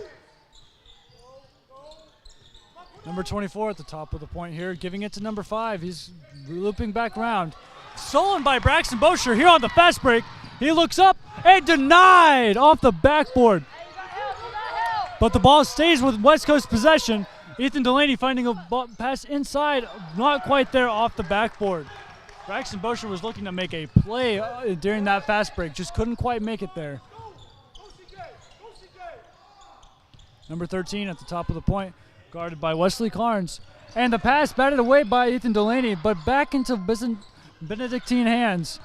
Number 24 at the top of the point here, giving it to number 5. He's looping back around. Stolen by Braxton Bosher here on the fast break. He looks up and denied off the backboard. But the ball stays with West Coast possession. Ethan Delaney finding a pass inside, not quite there off the backboard. Braxton Bosher was looking to make a play during that fast break, just couldn't quite make it there. Number 13 at the top of the point, guarded by Wesley Clarence. And the pass batted away by Ethan Delaney, but back into Benedictine hands.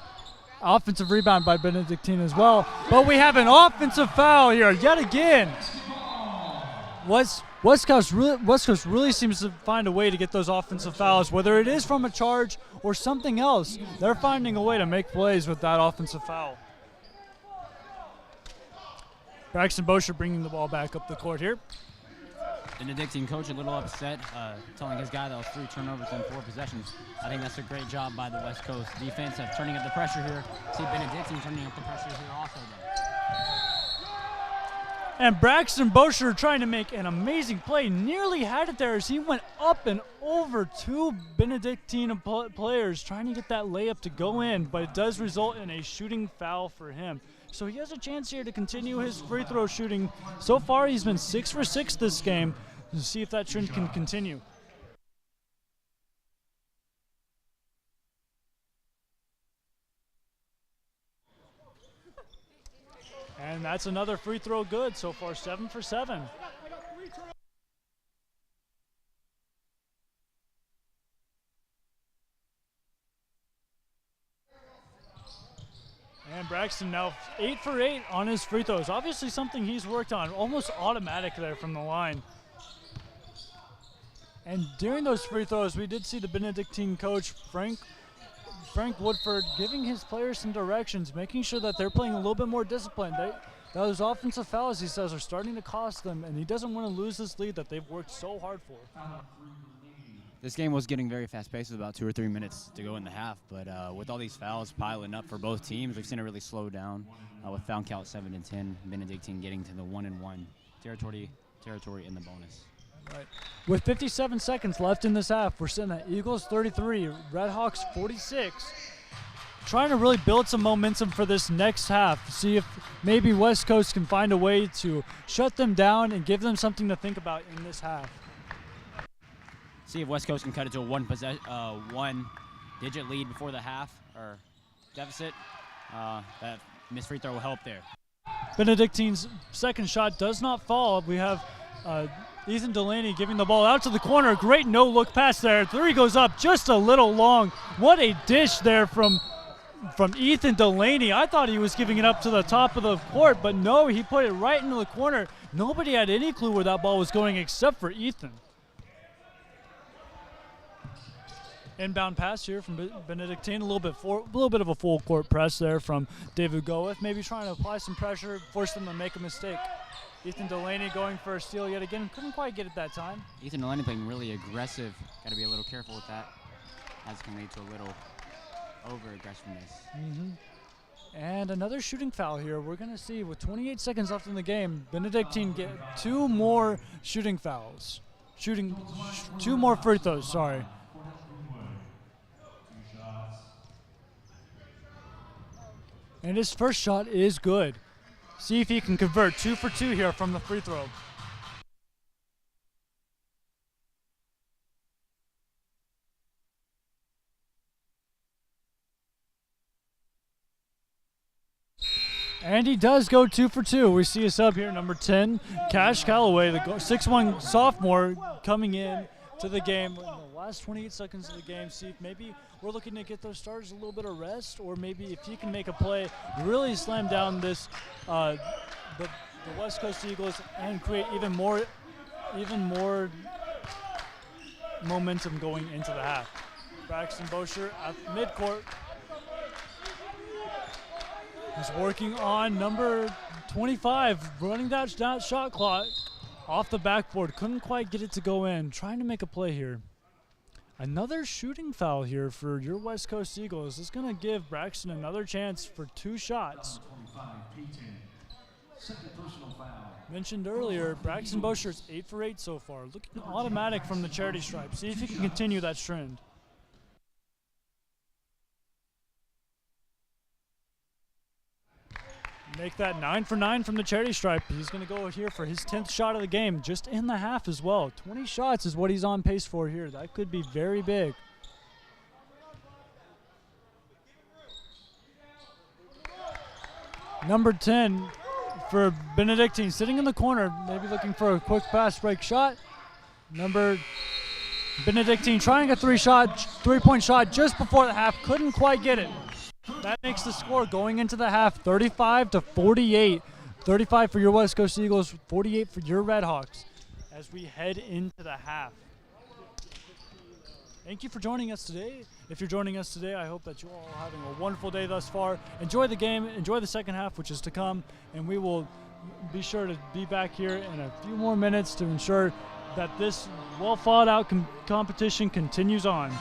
Offensive rebound by Benedictine as well. But we have an offensive foul here yet again. West Coast really seems to find a way to get those offensive fouls, whether it is from a charge or something else. They're finding a way to make plays with that offensive foul. Braxton Bosher bringing the ball back up the court here. Benedictine coach a little upset, telling his guy that was 3 turnovers in 4 possessions. I think that's a great job by the West Coast defense of turning up the pressure here. See Benedictine turning up the pressure here also, though. And Braxton Bosher trying to make an amazing play. Nearly had it there as he went up and over two Benedictine players trying to get that layup to go in, but it does result in a shooting foul for him. So he has a chance here to continue his free throw shooting. So far, he's been 6 for 6 this game. To see if that trend can continue. And that's another free throw good so far, 7 for 7. And Braxton now 8 for 8 on his free throws. Obviously something he's worked on, almost automatic there from the line. And during those free throws, we did see the Benedictine coach, Frank Woodford, giving his players some directions, making sure that they're playing a little bit more disciplined. Those offensive fouls, he says, are starting to cost them, and he doesn't want to lose this lead that they've worked so hard for. This game was getting very fast-paced with about 2 or 3 minutes to go in the half, but with all these fouls piling up for both teams, we've seen it really slow down with foul count 7 and 10, Benedictine getting to the 1-and-1 territory in the bonus. Right. With 57 seconds left in this half, we're sitting at Eagles 33, Redhawks 46. Trying to really build some momentum for this next half. See if maybe West Coast can find a way to shut them down and give them something to think about in this half. See if West Coast can cut it to a one-digit lead before the half or deficit. That missed free throw will help there. Benedictine's second shot does not fall. We have Ethan Delaney giving the ball out to the corner. Great no-look pass there. Three goes up just a little long. What a dish there from Ethan Delaney. I thought he was giving it up to the top of the court, but no, he put it right into the corner. Nobody had any clue where that ball was going except for Ethan. Inbound pass here from Benedictine. A little bit of a full court press there from David Goeth. Maybe trying to apply some pressure, force them to make a mistake. Ethan Delaney going for a steal yet again. Couldn't quite get it that time. Ethan Delaney playing really aggressive. Got to be a little careful with that, as can lead to a little over-aggressiveness. And another shooting foul here. We're going to see with 28 seconds left in the game, Benedictine get 2 more shooting fouls. 2 more free throws, sorry. And his first shot is good. See if he can convert 2 for 2 here from the free throw. And he does go 2 for 2. We see a sub here, number 10, Cash Calloway, the 6'1" sophomore, coming in to the game in the last 28 seconds of the game. See if maybe we're looking to get those starters a little bit of rest, or maybe if he can make a play, really slam down this the West Coast Eagles and create even more momentum going into the half. Braxton Bosher at midcourt is working on number 25, running that shot clock off the backboard. Couldn't quite get it to go in. Trying to make a play here. Another shooting foul here for your West Coast Eagles. This is going to give Braxton another chance for 2 shots. Mentioned earlier, Braxton Bosher's 8 for 8 so far. Looking automatic from the charity stripe. See if he can continue that trend. Make that 9 for 9 from the charity stripe. He's going to go here for his 10th shot of the game, just in the half as well. 20 shots is what he's on pace for here. That could be very big. Number 10 for Benedictine, sitting in the corner, maybe looking for a quick fast break shot. Number Benedictine trying a 3-point shot just before the half. Couldn't quite get it. That makes the score going into the half 35-48. 35 for your West Coast Eagles, 48 for your Redhawks as we head into the half. Thank you for joining us today. If you're joining us today, I hope that you're all having a wonderful day thus far. Enjoy the game, enjoy the second half, which is to come, and we will be sure to be back here in a few more minutes to ensure that this well-thought-out competition continues on.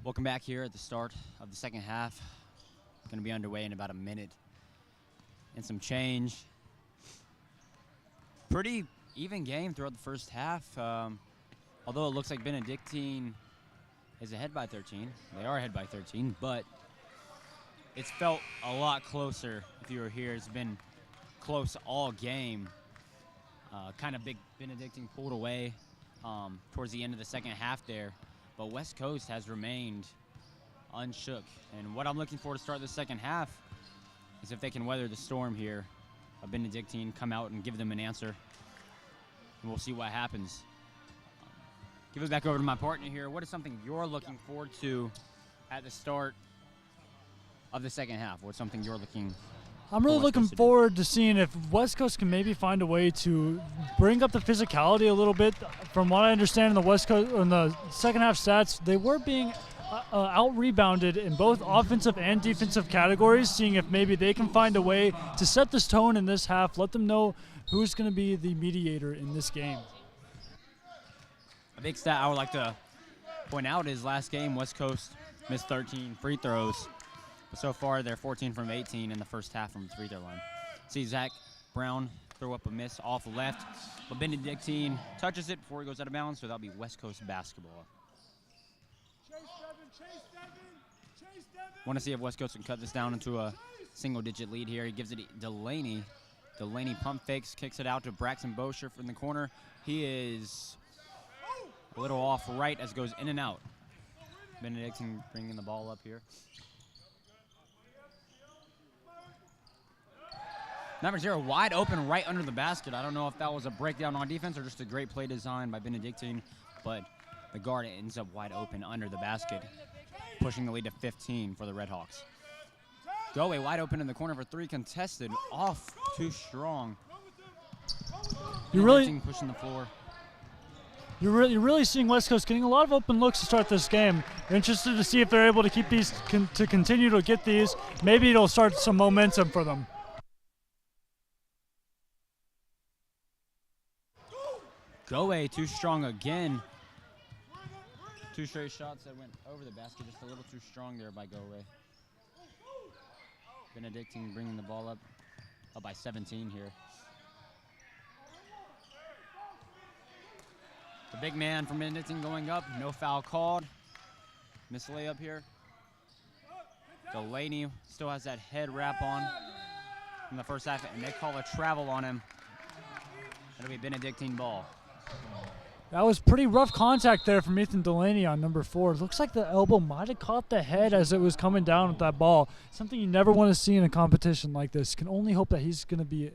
Welcome back here at the start of the second half. Going to be underway in about a minute and some change. Pretty even game throughout the first half. Although it looks like Benedictine is ahead by 13. They are ahead by 13, but it's felt a lot closer if you were here. It's been close all game. Kind of big Benedictine pulled away towards the end of the second half there. But West Coast has remained unshook. And what I'm looking for to start the second half is if they can weather the storm here, a Benedictine come out and give them an answer. And we'll see what happens. Give it back over to my partner here. What is something you're looking forward to at the start of the second half? What's something you're looking I'm really looking forward to seeing if West Coast can maybe find a way to bring up the physicality a little bit. From what I understand in the West Coast, in the second half stats, they were being out-rebounded in both offensive and defensive categories, seeing if maybe they can find a way to set this tone in this half, let them know who's going to be the mediator in this game. A big stat I would like to point out is last game, West Coast missed 13 free throws. But so far, they're 14 from 18 in the first half from the free throw line. See Zach Brown throw up a miss off left, but Benedictine touches it before he goes out of bounds, so that'll be West Coast basketball. Want to see if West Coast can cut this down into a single-digit lead here. He gives it to Delaney. Delaney pump fakes, kicks it out to Braxton Bosher from the corner. He is a little off right as it goes in and out. Benedictine bringing the ball up here. Number 0 wide open right under the basket. I don't know if that was a breakdown on defense or just a great play design by Benedictine, but the guard ends up wide open under the basket, pushing the lead to 15 for the Redhawks. Goe wide open in the corner for 3, contested, off too strong. You're really pushing the floor. You're really seeing West Coast getting a lot of open looks to start this game. You're interested to see if they're able to keep these, to continue to get these. Maybe it'll start some momentum for them. Goe too strong again. 2 straight shots that went over the basket, just a little too strong there by Goe. Benedictine bringing the ball up by 17 here. The big man from Benedictine going up, no foul called. Miss layup here. Delaney still has that head wrap on in the first half, and they call a travel on him. That'll be Benedictine ball. That was pretty rough contact there from Ethan Delaney on number 4. Looks like the elbow might have caught the head as it was coming down with that ball. Something you never want to see in a competition like this. Can only hope that he's going to be,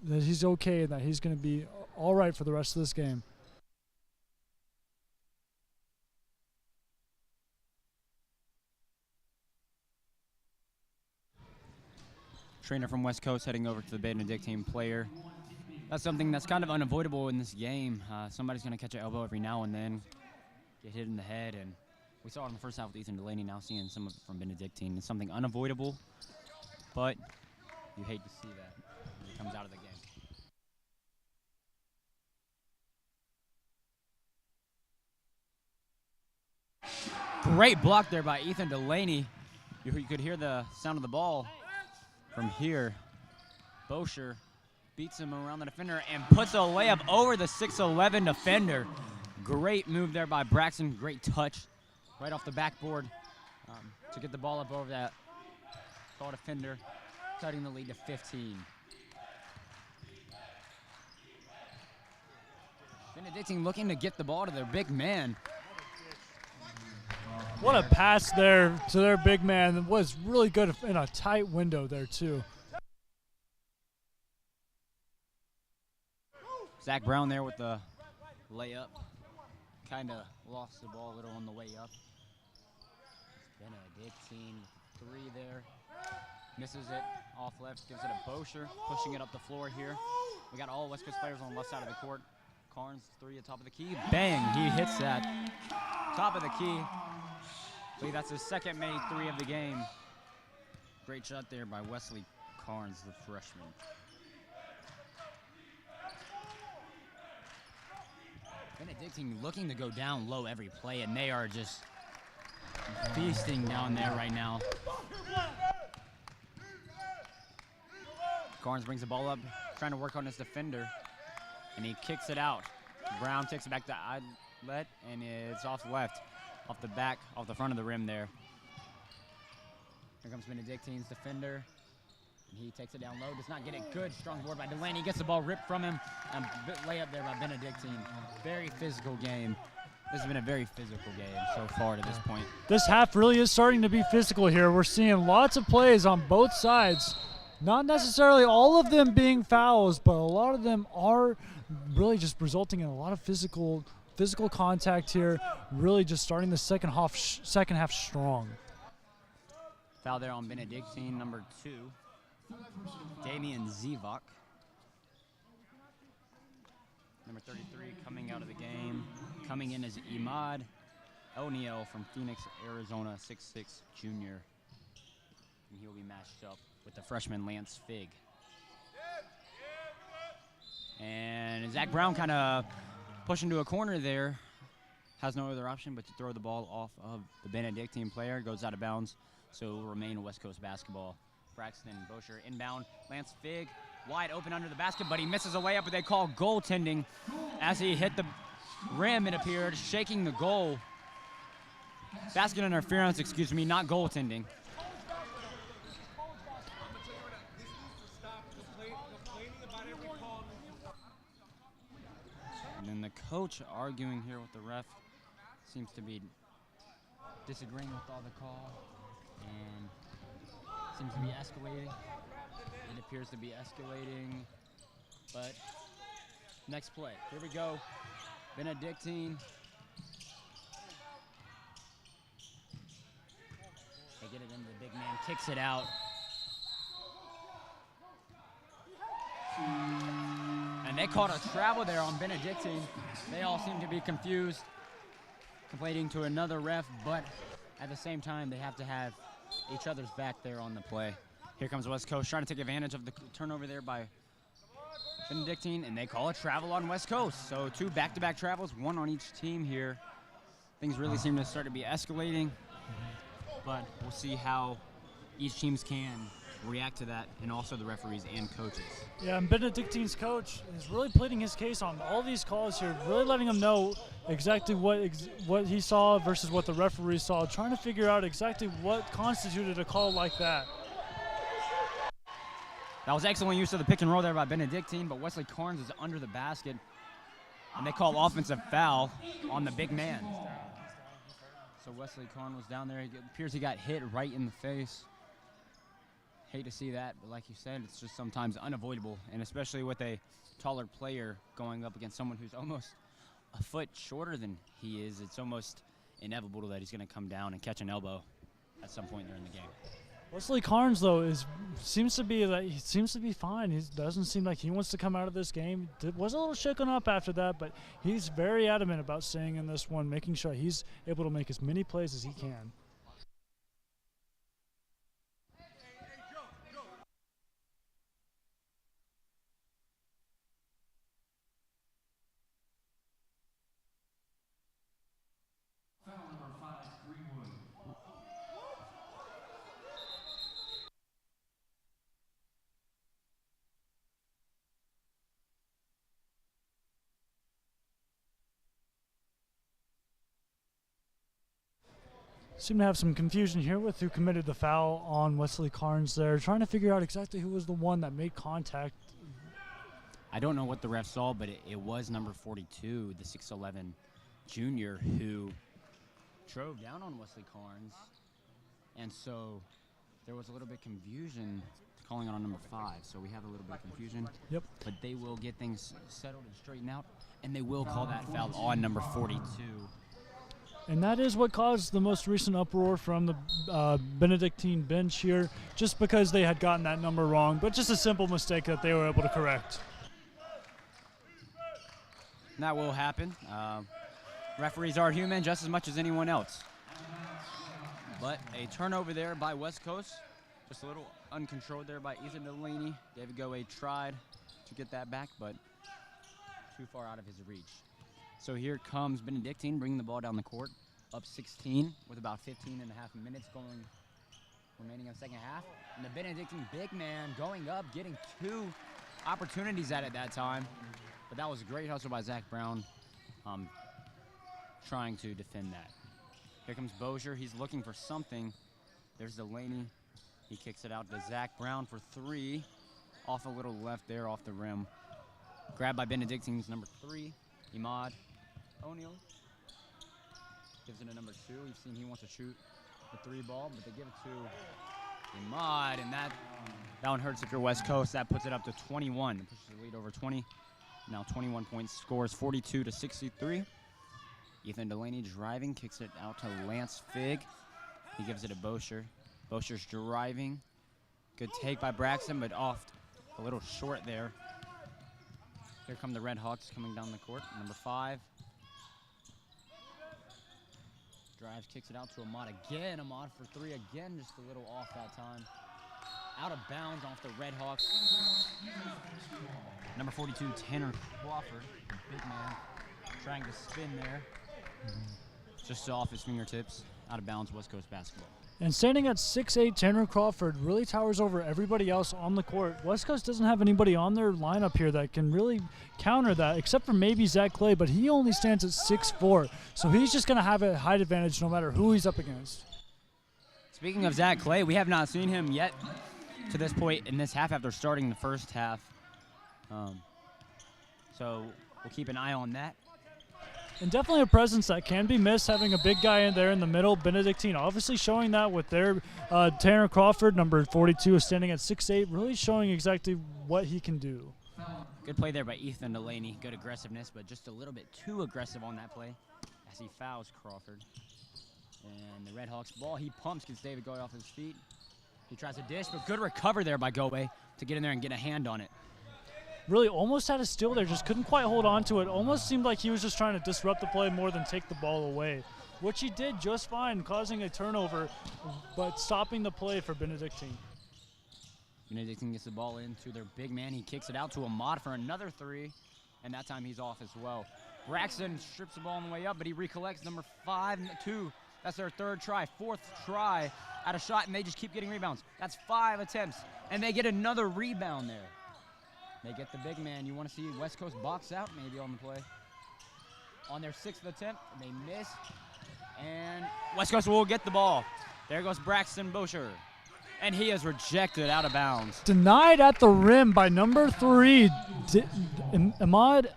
that he's okay, and that he's going to be all right for the rest of this game. Trainer from West Coast heading over to the Benedictine player. That's something that's kind of unavoidable in this game. Somebody's going to catch an elbow every now and then, get hit in the head, and we saw it in the first half with Ethan Delaney, now seeing some of it from Benedictine. It's something unavoidable, but you hate to see that when it comes out of the game. Great block there by Ethan Delaney. You could hear the sound of the ball from here. Bosher beats him around the defender and puts a layup over the 6'11" defender. Great move there by Braxton. Great touch right off the backboard to get the ball up over that tall defender, cutting the lead to 15. Benedictine looking to get the ball to their big man. What a pass there to their big man. It was really good in a tight window there, too. Zach Brown there with the layup. Kind of lost the ball a little on the way up. Benedictine with 3 there. Misses it off left, gives it a Bosher, pushing it up the floor here. We got all West Coast players on the left side of the court. Carnes 3 at top of the key. Bang, he hits that. Top of the key. I believe that's his second made 3 of the game. Great shot there by Wesley Carnes, the freshman. Benedictine looking to go down low every play, and they are just feasting down there right now. Carnes brings the ball up, trying to work on his defender, and he kicks it out. Brown takes it back to outlet, and it's off the left, off the back, off the front of the rim there. Here comes Benedictine's defender, and he takes it down low, does not get it good. Strong board by Delaney, gets the ball ripped from him, and layup there by Benedictine. Very physical game. This has been a very physical game so far to this point. This half really is starting to be physical here. We're seeing lots of plays on both sides. Not necessarily all of them being fouls, but a lot of them are really just resulting in a lot of physical contact here. Really just starting the second half strong. Foul there on Benedictine, number 2, Damian Zivak. Number 33 coming out of the game. Coming in is Imad O'Neal from Phoenix, Arizona, 6'6" junior. And he'll be matched up with the freshman Lance Fig. And Zach Brown kind of pushed into a corner there. Has no other option but to throw the ball off of the Benedictine player. Goes out of bounds, so it will remain West Coast basketball. Braxton Bosher inbound. Lance Fig wide open under the basket, but he misses a layup, but they call goaltending as he hit the rim, it appeared, shaking the goal. Basket interference, excuse me, not goaltending. And then the coach arguing here with the ref, seems to be disagreeing with all the call and seems to be escalating. It appears to be escalating, but next play. Here we go. Benedictine. They get it into the big man, kicks it out. And they caught a travel there on Benedictine. They all seem to be confused, complaining to another ref, but at the same time, they have to have each other's back there on the play. Here comes West Coast trying to take advantage of the turnover there by Benedictine, and they call a travel on West Coast. So 2 back-to-back travels, 1 on each team here. Things really seem to start to be escalating, but we'll see how each teams can react to that, and also the referees and coaches. Yeah, and Benedictine's coach is really pleading his case on all these calls here, really letting them know exactly what he saw versus what the referees saw, trying to figure out exactly what constituted a call like that. That was excellent use of the pick and roll there by Benedictine, but Wesley Carnes is under the basket, and they call offensive foul on the big man. So Wesley Carnes was down there. It appears he got hit right in the face. Hate to see that, but like you said, it's just sometimes unavoidable, and especially with a taller player going up against someone who's almost a foot shorter than he is, it's almost inevitable that he's going to come down and catch an elbow at some point during the game. Wesley Carnes, though, seems to be fine. He doesn't seem like he wants to come out of this game. Was a little shaken up after that, but he's very adamant about staying in this one, making sure he's able to make as many plays as he can. Seem to have some confusion here with who committed the foul on Wesley Carnes there, trying to figure out exactly who was the one that made contact. I don't know what the ref saw, but it was number 42, the 6'11" junior, who drove down on Wesley Carnes, and so there was a little bit of confusion calling it on number 5, so we have a little bit of confusion. Yep. But they will get things settled and straightened out, and they will call that foul on number 42. And that is what caused the most recent uproar from the Benedictine bench here, just because they had gotten that number wrong, but just a simple mistake that they were able to correct. That will happen. Referees are human just as much as anyone else. But a turnover there by West Coast, just a little uncontrolled there by Ethan Delaney. David Goey tried to get that back, but too far out of his reach. So here comes Benedictine bringing the ball down the court. up 16 with about 15 and a half minutes remaining in the second half. And the Benedictine big man going up, getting 2 opportunities at it that time. But that was a great hustle by Zach Brown, trying to defend that. Here comes Bozier. He's looking for something. There's Delaney. He kicks it out to Zach Brown for 3. Off a little left there, off the rim. Grabbed by Benedictine's number 3, Imad O'Neal. Gives it to number 2. We've seen he wants to shoot the 3 ball, but they give it to Imad, and that one hurts if you're West Coast. That puts it up to 21. Pushes the lead over 20. Now 21 points, scores 42-63. Ethan Delaney driving, kicks it out to Lance Figg. He gives it to Bozier. Bozier's driving. Good take by Braxton, but off a little short there. Here come the Red Hawks coming down the court. Number 5. Drives, kicks it out to Ahmad again. Ahmad for 3 again, just a little off that time. Out of bounds off the Red Hawks. Number 42, Tanner Crawford, big man, trying to spin there. Just off his fingertips. Out of bounds, West Coast basketball. And standing at 6'8", Tanner Crawford really towers over everybody else on the court. West Coast doesn't have anybody on their lineup here that can really counter that, except for maybe Zach Clay, but he only stands at 6'4", so he's just going to have a height advantage no matter who he's up against. Speaking of Zach Clay, we have not seen him yet to this point in this half after starting the first half. So we'll keep an eye on that. And definitely a presence that can be missed, having a big guy in there in the middle. Benedictine obviously showing that with their Tanner Crawford, number 42, is standing at 6'8", really showing exactly what he can do. Good play there by Ethan Delaney. Good aggressiveness, but just a little bit too aggressive on that play as he fouls Crawford. And the Red Hawks ball, he pumps, gets David Goey off his feet. He tries to dish, but good recover there by Goey to get in there and get a hand on it. Really almost had a steal there, just couldn't quite hold on to it. Almost seemed like he was just trying to disrupt the play more than take the ball away, which he did just fine, causing a turnover, but stopping the play for Benedictine. Benedictine gets the ball into their big man. He kicks it out to Ahmad for another 3, and that time he's off as well. Braxton strips the ball on the way up, but he recollects number 5, 2. That's their 3rd try, 4th try at a shot, and they just keep getting rebounds. That's 5 attempts, and they get another rebound there. They get the big man. You want to see West Coast box out maybe on the play. On their 6th attempt, they miss, and West Coast will get the ball. There goes Braxton Bozier, and he is rejected out of bounds. Denied at the rim by number 3, Ahmad,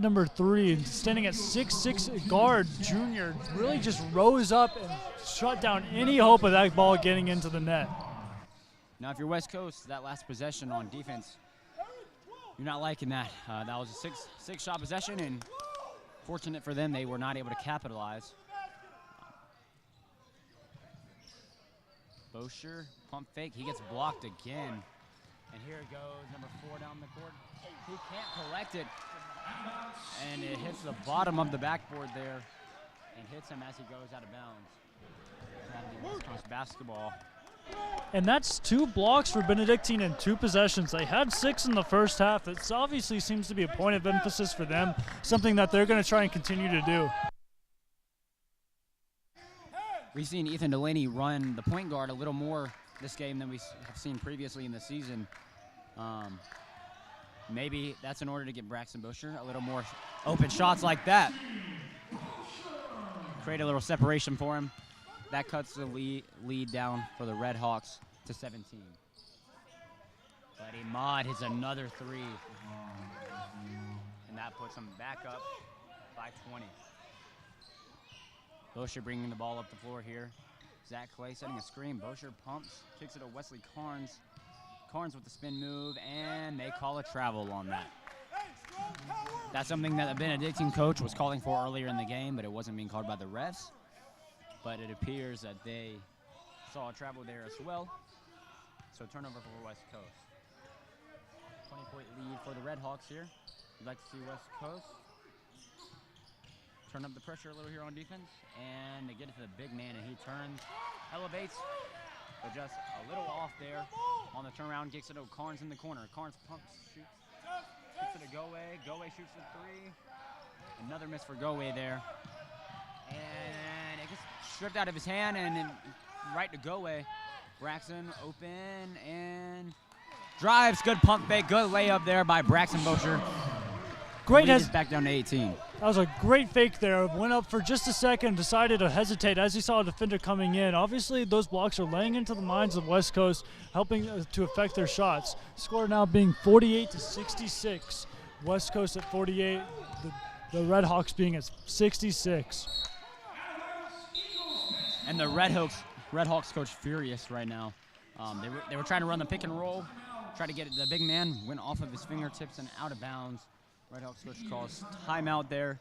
number 3, standing at 6'6", guard, junior, really just rose up and shut down any hope of that ball getting into the net. Now, if you're West Coast, that last possession on defense, you're not liking that. That was a six-shot possession, and fortunate for them, they were not able to capitalize. Bozier, pump fake, he gets blocked again. And here it goes, number 4 down the court. He can't collect it, and it hits the bottom of the backboard there and hits him as he goes out of bounds. That'll be West Coast basketball. And that's 2 blocks for Benedictine in 2 possessions. They had 6 in the first half. It obviously seems to be a point of emphasis for them, something that they're going to try and continue to do. We've seen Ethan Delaney run the point guard a little more this game than we have seen previously in the season. Maybe that's in order to get Braxton Bozier a little more open shots like that. Create a little separation for him. That cuts the lead down for the Red Hawks to 17. But Ahmad hits another 3. And that puts them back up by 20. Bozier bringing the ball up the floor here. Zach Clay setting a screen. Bozier pumps, kicks it to Wesley Carnes. Carnes with the spin move, and they call a travel on that. That's something that the Benedictine coach was calling for earlier in the game, but it wasn't being called by the refs. But it appears that they saw a travel there as well. So turnover for West Coast. 20-point lead for the Red Hawks here. We'd like to see West Coast turn up the pressure a little here on defense. And they get it to the big man, and he turns, elevates, but just a little off there on the turnaround. Kicks it to Carnes in the corner. Carnes pumps, shoots, kicks it to Goey. Goey shoots the 3. Another miss for Goey there. And it gets stripped out of his hand and then right to go away. Braxton open and drives. Good pump fake. Good layup there by Braxton Bocher. Great Lead is back down to 18. That was a great fake there. Went up for just a second, decided to hesitate as he saw a defender coming in. Obviously, those blocks are laying into the minds of West Coast, helping to affect their shots. Score now being 48-66. West Coast at 48, the Red Hawks being at 66. And the Red Hawks coach furious right now. They were trying to run the pick and roll, try to get it. The big man went off of his fingertips and out of bounds. Red Hawks coach calls timeout there.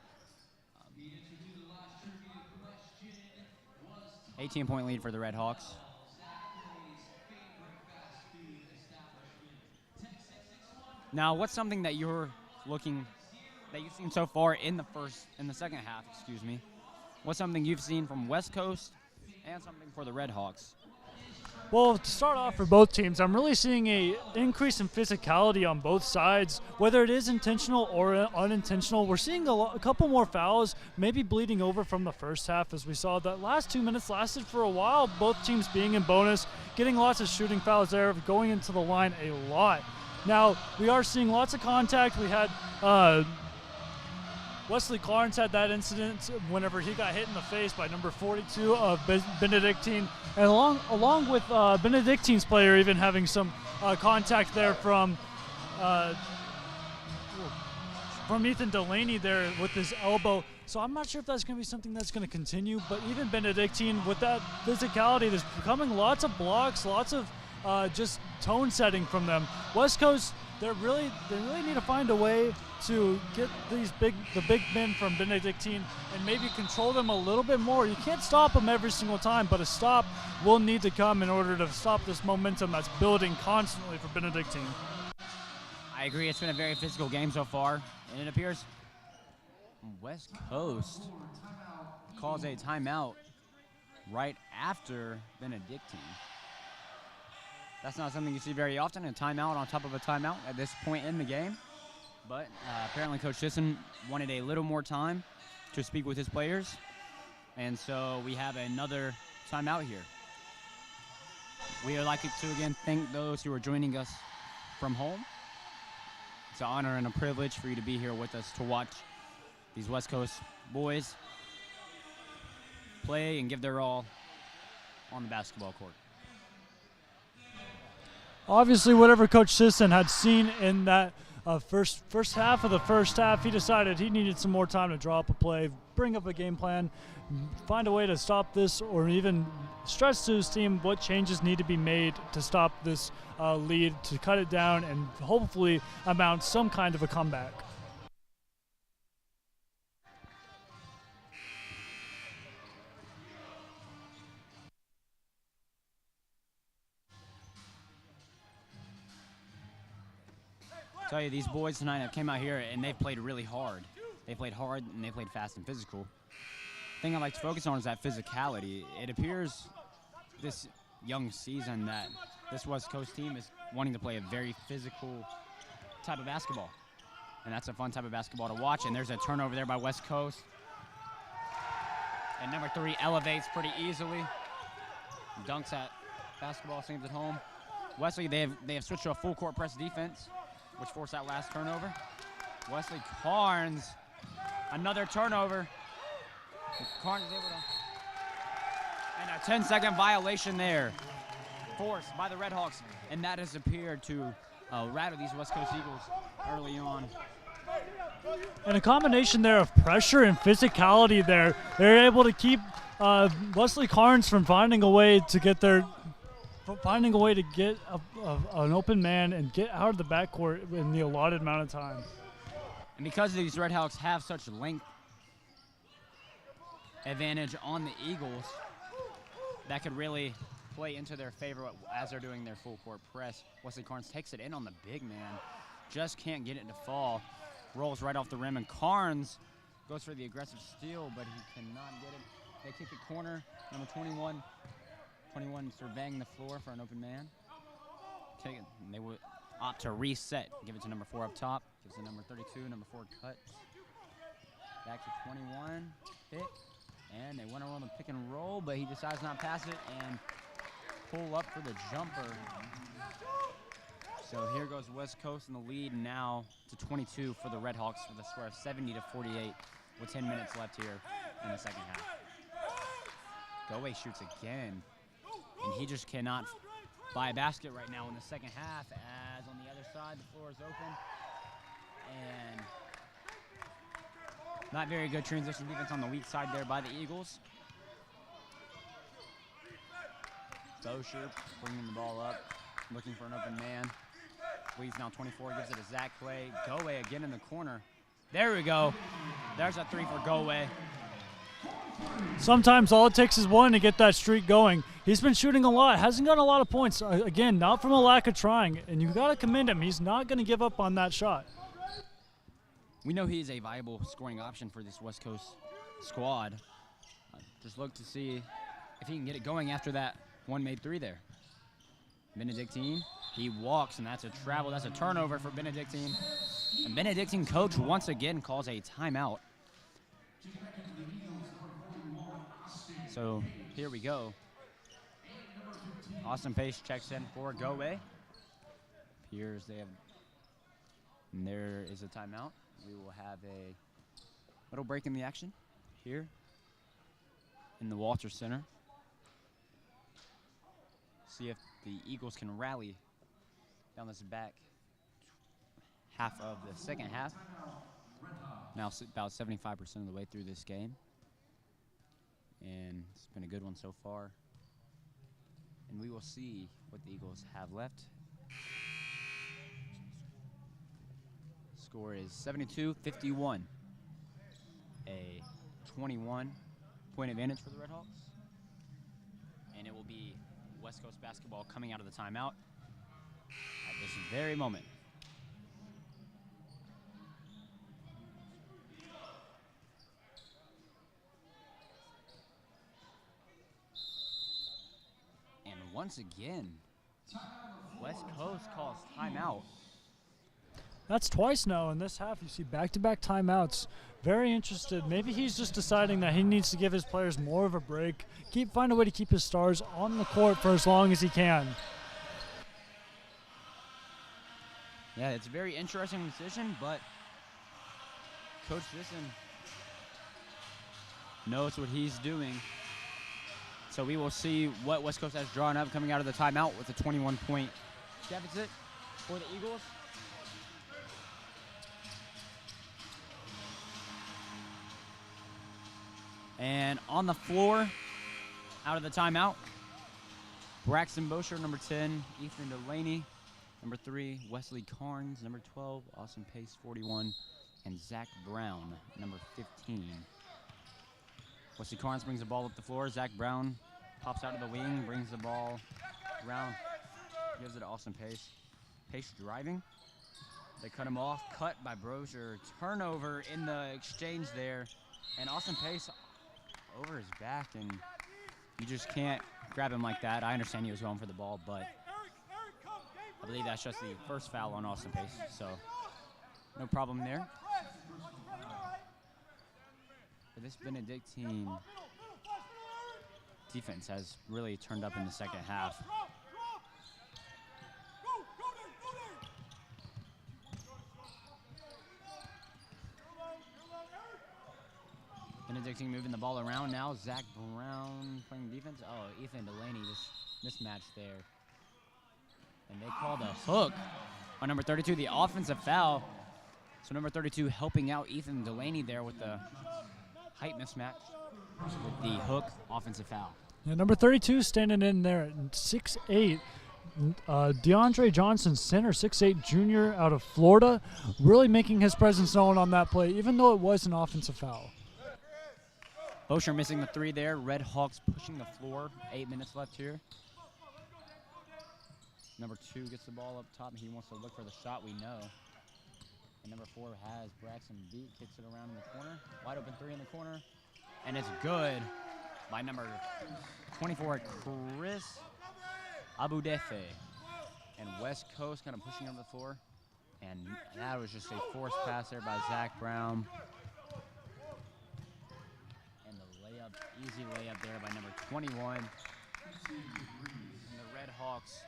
18-point lead for the Red Hawks. Now, what's something that you've seen so far in the second half, excuse me? What's something you've seen from West Coast and something for the Red Hawks? Well, to start off for both teams, I'm really seeing an increase in physicality on both sides, whether it is intentional or unintentional. We're seeing a couple more fouls, maybe bleeding over from the first half, as we saw that last 2 minutes lasted for a while, both teams being in bonus, getting lots of shooting fouls there, going into the line a lot. Now, we are seeing lots of contact. We had Wesley Clarence had that incident whenever he got hit in the face by number 42 of Benedictine, and along with Benedictine's player even having some contact there from Ethan Delaney there with his elbow. So I'm not sure if that's going to be something that's going to continue, but even Benedictine with that physicality, there's becoming lots of blocks, lots of just tone setting from them. West Coast, they really need to find a way to get the big men from Benedictine and maybe control them a little bit more. You can't stop them every single time, but a stop will need to come in order to stop this momentum that's building constantly for Benedictine. I agree. It's been a very physical game so far, and it appears West Coast calls a timeout right after Benedictine. That's not something you see very often, a timeout on top of a timeout at this point in the game. But apparently Coach Sisson wanted a little more time to speak with his players. And so we have another timeout here. We would like to again thank those who are joining us from home. It's an honor and a privilege for you to be here with us to watch these West Coast boys play and give their all on the basketball court. Obviously, whatever Coach Sisson had seen in that first half of the first half, he decided he needed some more time to draw up a play, bring up a game plan, find a way to stop this, or even stress to his team what changes need to be made to stop this lead, to cut it down, and hopefully amount some kind of a comeback. I tell you, these boys tonight have came out here and they've played really hard. They played hard and they played fast and physical. The thing I'd like to focus on is that physicality. It appears this young season that this West Coast team is wanting to play a very physical type of basketball. And that's a fun type of basketball to watch. And there's a turnover there by West Coast. And number 3 elevates pretty easily. Dunks at basketball, seems at home. Wesley, they have switched to a full court press defense, which forced that last turnover. Wesley Carnes, another turnover. Carnes is able to, and a 10-second violation there, forced by the Red Hawks, and that has appeared to rattle these West Coast Eagles early on. And a combination there of pressure and physicality there, they're able to keep Wesley Carnes from finding a way to get an open man and get out of the backcourt in the allotted amount of time. And because these Red Hawks have such length advantage on the Eagles, that could really play into their favor as they're doing their full court press. Wesley Carnes takes it in on the big man, just can't get it to fall. Rolls right off the rim, and Carnes goes for the aggressive steal, but he cannot get it. They kick it corner, number 21. 21 surveying the floor for an open man. Take it. And they would opt to reset. Give it to number 4 up top. Gives it number 32. Number 4 cuts. Back to 21. Pick. And they went around the pick and roll, but he decides not to pass it and pull up for the jumper. So here goes West Coast in the lead now to 22 for the Redhawks with a score of 70-48 with 10 minutes left here in the second half. Goe shoots again, and he just cannot buy a basket right now in the second half, as on the other side the floor is open. And not very good transition defense on the weak side there by the Eagles. Bosher bringing the ball up, looking for an open man. Leads now 24, gives it to Zach Clay. Goe again in the corner. There we go. There's a three for Goe. Sometimes all it takes is one to get that streak going. He's been shooting a lot, hasn't gotten a lot of points. Again, not from a lack of trying, and you've got to commend him. He's not going to give up on that shot. We know he is a viable scoring option for this West Coast squad. Just look to see if he can get it going after that one made three there. Benedictine, he walks, and that's a travel. That's a turnover for Benedictine. And Benedictine coach once again calls a timeout. So here we go. Austin Pace checks in for Goe. Appears they have, and there is a timeout. We will have a little break in the action here in the Walter Center. See if the Eagles can rally down this back half of the second half. Now about 75% of the way through this game. And it's been a good one so far. And we will see what the Eagles have left. Score is 72-51. A 21-point advantage for the Redhawks. And it will be West Coast basketball coming out of the timeout at this very moment. And once again, West Coast calls timeout. That's twice now in this half. You see back-to-back timeouts. Very interested. Maybe he's just deciding that he needs to give his players more of a break. Find a way to keep his stars on the court for as long as he can. Yeah, it's a very interesting decision, but Coach Sisson knows what he's doing. So we will see what West Coast has drawn up coming out of the timeout with a 21-point deficit for the Eagles. And on the floor, out of the timeout, Braxton Bosher, number 10, Ethan Delaney, number 3, Wesley Carnes, number 12, Austin Pace, 41, and Zach Brown, number 15. Wesley Carnes brings the ball up the floor. Zach Brown pops out of the wing, brings the ball around, gives it to Austin Pace. Pace driving. They cut him off. Cut by Brosier. Turnover in the exchange there. And Austin Pace over his back, and you just can't grab him like that. I understand he was going for the ball, but I believe that's just the first foul on Austin Pace, so no problem there. But this Benedictine defense has really turned up in the second half. Benedictine moving the ball around now. Zach Brown playing defense. Oh, Ethan Delaney just mismatched there. And they called a hook on number 32, the offensive foul. So number 32 helping out Ethan Delaney there with the height mismatch with the hook offensive foul. Yeah, number 32 standing in there at 6'8". DeAndre Johnson, center, 6'8", junior out of Florida, really making his presence known on that play, even though it was an offensive foul. Bosher missing the three there. Red Hawks pushing the floor. 8 minutes left here. Number 2 gets the ball up top, and he wants to look for the shot, we know. And number 4 has Braxton beat, kicks it around in the corner. Wide open three in the corner. And it's good by number 24, Chris Abudefe. And West Coast kind of pushing up the floor. And that was just a forced pass there by Zach Brown. And the layup easy layup there by number 21. And the Red Hawks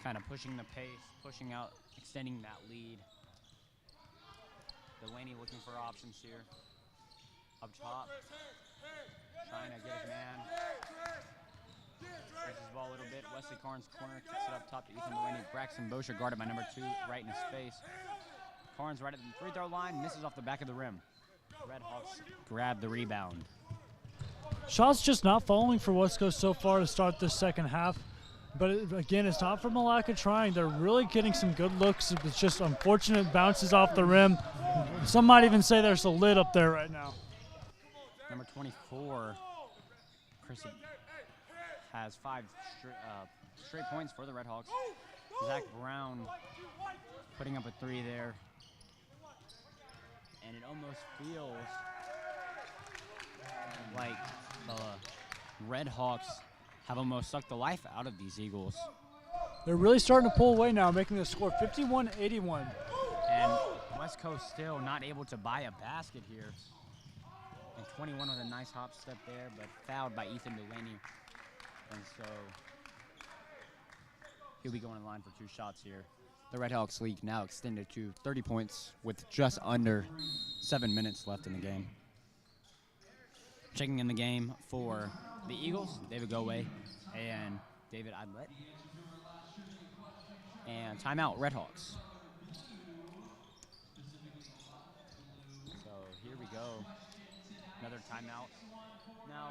kind of pushing the pace, pushing out, extending that lead. Delaney looking for options here. Up top, trying to get his man. Pushes the ball a little bit. Wesley Carnes corner, kicks it up top to Ethan Delaney. Braxton Bosher guarded by number 2, right in his face. Carnes right at the free throw line, misses off the back of the rim. Red Hawks grab the rebound. Shots just not falling for West Coast so far to start this second half. But again, it's not from a lack of trying. They're really getting some good looks. It's just unfortunate bounces off the rim. Some might even say there's a lid up there right now. Number 24, Chris, has 5 straight points for the Red Hawks. Zach Brown putting up a 3 there. And it almost feels like the Red Hawks have almost sucked the life out of these Eagles. They're really starting to pull away now, making the score 51-81. And West Coast still not able to buy a basket here. And 21 with a nice hop step there, but fouled by Ethan Delaney. And so he'll be going in line for 2 shots here. The Red Hawks lead now extended to 30 points with just under 7 minutes left in the game. Checking in the game for the Eagles, David Goway and David Idlet. And timeout, Red Hawks. So here we go. Another timeout. Now,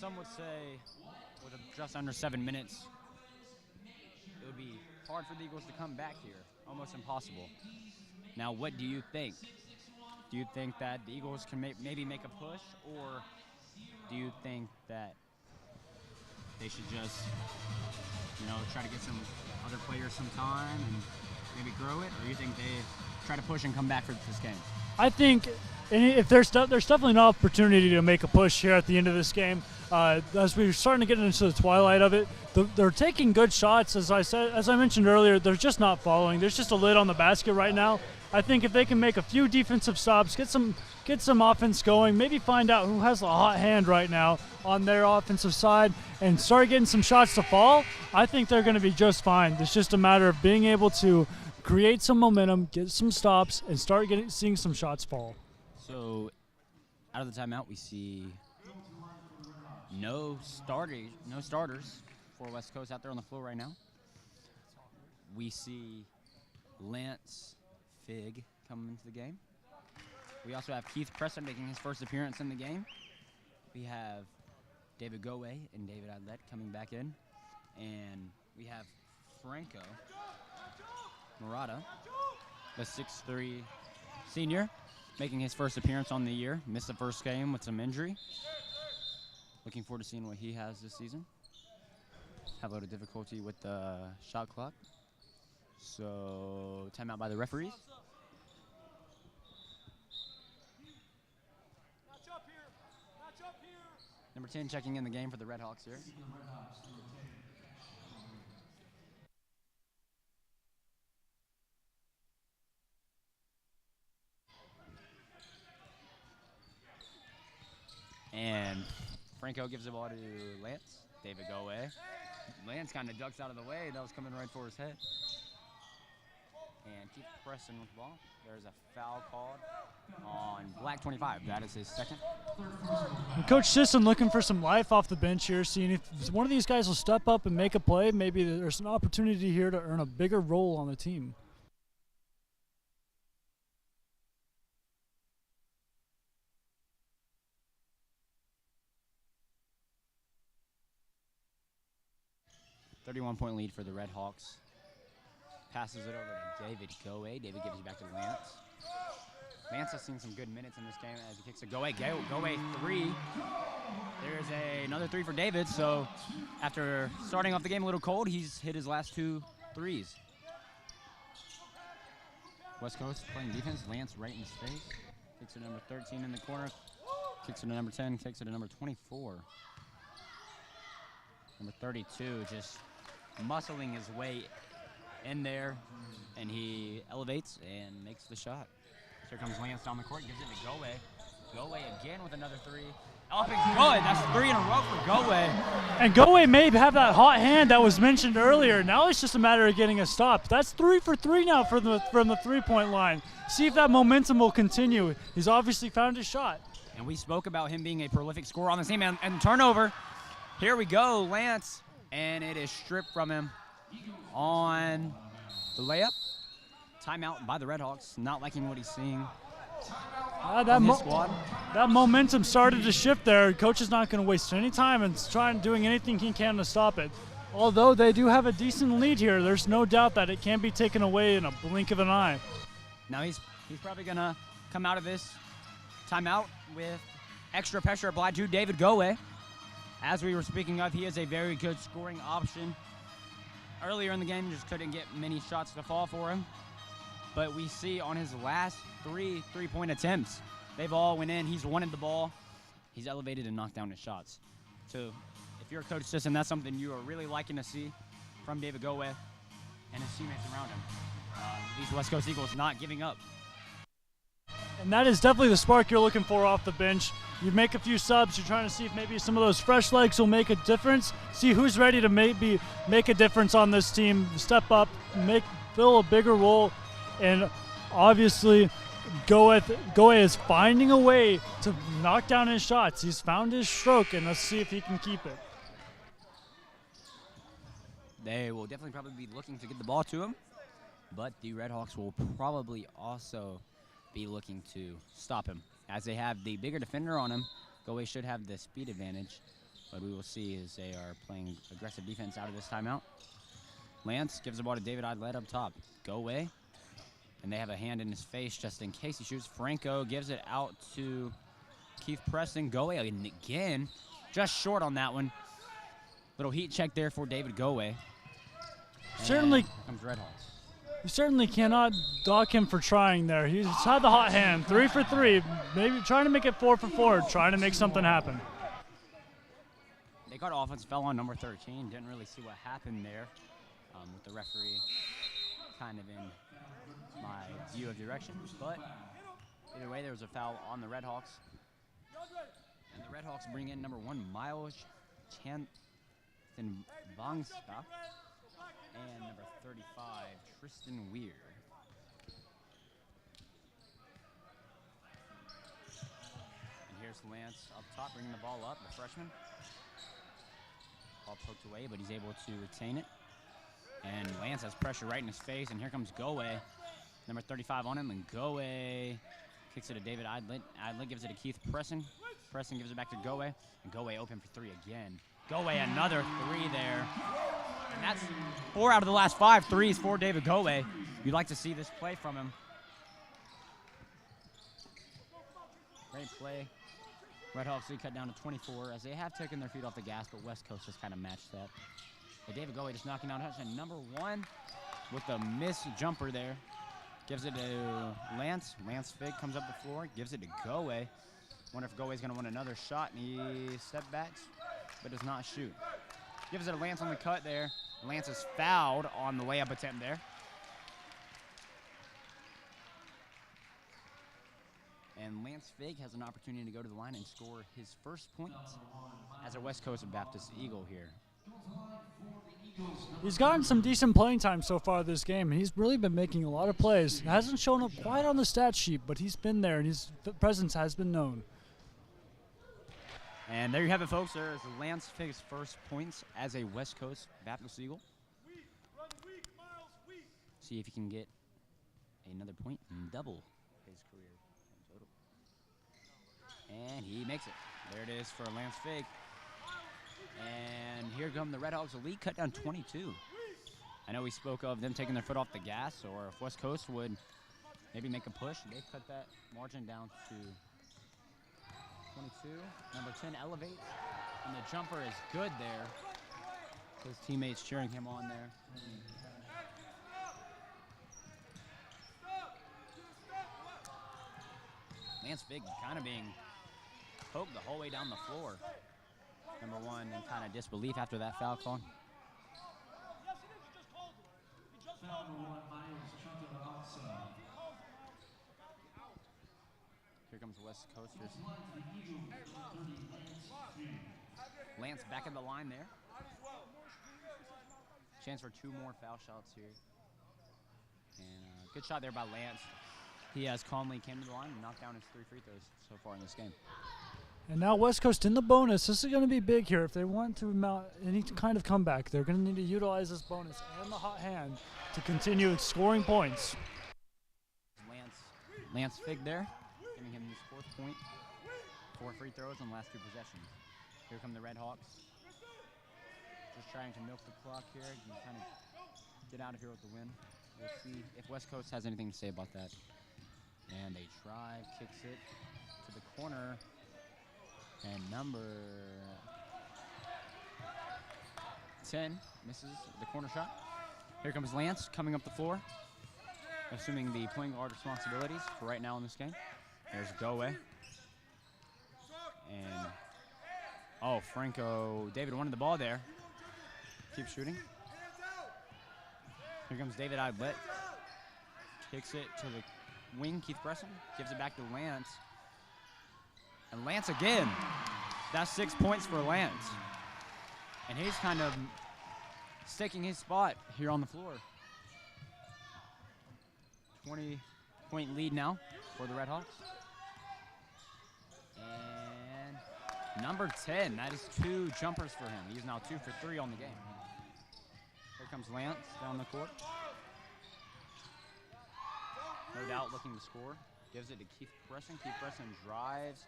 some would say with just under 7 minutes, it would be hard for the Eagles to come back here. Almost impossible. Now, what do you think? Do you think that the Eagles can maybe make a push, or do you think that they should just, try to get some other players some time and maybe grow it, or do you think they try to push and come back for this game? I think if there's definitely an opportunity to make a push here at the end of this game. As we're starting to get into the twilight of it, they're taking good shots. As I mentioned earlier, they're just not following. There's just a lid on the basket right now. I think if they can make a few defensive stops, get some offense going, maybe find out who has a hot hand right now on their offensive side, and start getting some shots to fall, I think they're going to be just fine. It's just a matter of being able to create some momentum, get some stops, and start seeing some shots fall. So, out of the timeout, we see no starters for West Coast out there on the floor right now. We see Lance Fig coming into the game. We also have Keith Preston making his first appearance in the game. We have David Goway and David Idlet coming back in. And we have Franco Murata, the 6'3" senior, making his first appearance on the year. Missed the first game with some injury. Looking forward to seeing what he has this season. Have a little difficulty with the shot clock. So, timeout by the referees. Number 10 checking in the game for the Red Hawks here. And Franco gives the ball to Lance. David Goway. Lance kind of ducks out of the way. That was coming right for his head. And Keith Preston with the ball. There's a foul called on Black 25. That is his second. And Coach Sisson looking for some life off the bench here, seeing if one of these guys will step up and make a play. Maybe there's an opportunity here to earn a bigger role on the team. .31 lead for the Red Hawks. Passes it over to David Goway. David gives it back to Lance. Lance has seen some good minutes in this game as he kicks it. Goway 3. There's another 3 for David. So after starting off the game a little cold, he's hit his last 2 threes. West Coast playing defense. Lance right in his face. Kicks it to number 13 in the corner. Kicks it to number 10. Kicks it to number 24. Number 32 just muscling his way in there, and he elevates and makes the shot. Here comes Lance down the court, gives it to Goway. Goe again with another three. Up and good. That's 3 in a row for Goe. And Goe may have that hot hand that was mentioned earlier. Now it's just a matter of getting a stop. That's 3 for 3 now from the three-point line. See if that momentum will continue. He's obviously found his shot. And we spoke about him being a prolific scorer on the team. And turnover. Here we go, Lance. And it is stripped from him on the layup. Timeout by the Redhawks. Not liking what he's seeing. That momentum started to shift there. Coach is not going to waste any time and doing anything he can to stop it. Although they do have a decent lead here, there's no doubt that it can be taken away in a blink of an eye. Now he's probably going to come out of this timeout with extra pressure applied to David Goe. As we were speaking of, he is a very good scoring option. Earlier in the game, just couldn't get many shots to fall for him. But we see on his last three-point attempts, they've all went in. He's wanted the ball. He's elevated and knocked down his shots. So if you're a coach system, that's something you are really liking to see from David Goe and his teammates around him. These West Coast Eagles not giving up. And that is definitely the spark you're looking for off the bench. You make a few subs. You're trying to see if maybe some of those fresh legs will make a difference. See who's ready to maybe make a difference on this team. Step up, fill a bigger role. And obviously, Goe is finding a way to knock down his shots. He's found his stroke, and let's see if he can keep it. They will definitely probably be looking to get the ball to him, but the Redhawks will probably also be looking to stop him. As they have the bigger defender on him, Goe should have the speed advantage, but we will see as they are playing aggressive defense out of this timeout. Lance gives the ball to David Idlet up top. Goe. And they have a hand in his face just in case he shoots. Franco gives it out to Keith Preston. Goe again, just short on that one. Little heat check there for David Goe. Certainly comes Redhawks. You certainly cannot dock him for trying there. He's had the hot hand, 3 for 3, maybe trying to make it 4 for 4, trying to make something happen. They got offense, fell on number 13. Didn't really see what happened there with the referee kind of in my view of direction, but either way, there was a foul on the Redhawks. And the Redhawks bring in number 1, Miles Chantenbangsta, and number 35, Tristan Weir. And here's Lance up top, bringing the ball up, the freshman. Ball poked away, but he's able to retain it. And Lance has pressure right in his face, and here comes Goe. Number 35 on him, and Goe kicks it to David Idlet. Idlet gives it to Keith Preston. Preston gives it back to Goe, and Goe open for 3 again. Goe another 3 there. And that's 4 out of the last 5 threes for David Goe. You'd like to see this play from him. Great play. Redhawks lead cut down to 24 as they have taken their feet off the gas, but West Coast just kind of matched that. But David Goe just knocking down touchdown number 1 with the missed jumper there. Gives it to Lance. Lance Fig comes up the floor, gives it to Goe. Wonder if Goe's going to win another shot, and he step backs, but does not shoot. Gives it to Lance on the cut there. Lance is fouled on the layup attempt there. And Lance Fig has an opportunity to go to the line and score his first point as a West Coast Baptist Eagle here. He's gotten some decent playing time so far this game. He's really been making a lot of plays. He hasn't shown up quite on the stat sheet, but he's been there, and his presence has been known. And there you have it, folks. There is Lance Fig's first points as a West Coast Baptist Eagle. See if he can get another point and double his career total. And he makes it. There it is for Lance Fig. And here come the Redhawks. The lead cut down 22. I know we spoke of them taking their foot off the gas, or if West Coast would maybe make a push, they cut that margin down to 22. Number 10 elevates, and the jumper is good there. His teammates cheering him on there. Lance Fig kind of being poked the whole way down the floor. Number 1 in kind of disbelief after that foul call. Here comes against West Coasters. Lance back at the line there. Chance for 2 more foul shots here. And good shot there by Lance. He has calmly came to the line and knocked down his 3 free throws so far in this game. And now West Coast in the bonus. This is going to be big here. If they want to mount any kind of comeback, they're going to need to utilize this bonus and the hot hand to continue scoring points. Lance Fig there, giving him his 4th point. 4 free throws on the last 2 possessions. Here come the Red Hawks. Just trying to milk the clock here and kind of get out of here with the win. We'll see if West Coast has anything to say about that. And they try, kicks it to the corner. And number 10 misses the corner shot. Here comes Lance coming up the floor, assuming the point guard responsibilities for right now in this game. There's Goe. And, oh, Franco, David wanted the ball there. Keep shooting. Here comes David Idlet. Kicks it to the wing, Keith Bresson. Gives it back to Lance. And Lance again. That's 6 points for Lance. And he's kind of staking his spot here on the floor. 20-point lead now for the Red Hawks. And number 10, that is 2 jumpers for him. He's now 2 for 3 on the game. Here comes Lance down the court. No doubt looking to score. Gives it to Keith Bresson. Keith Bresson drives,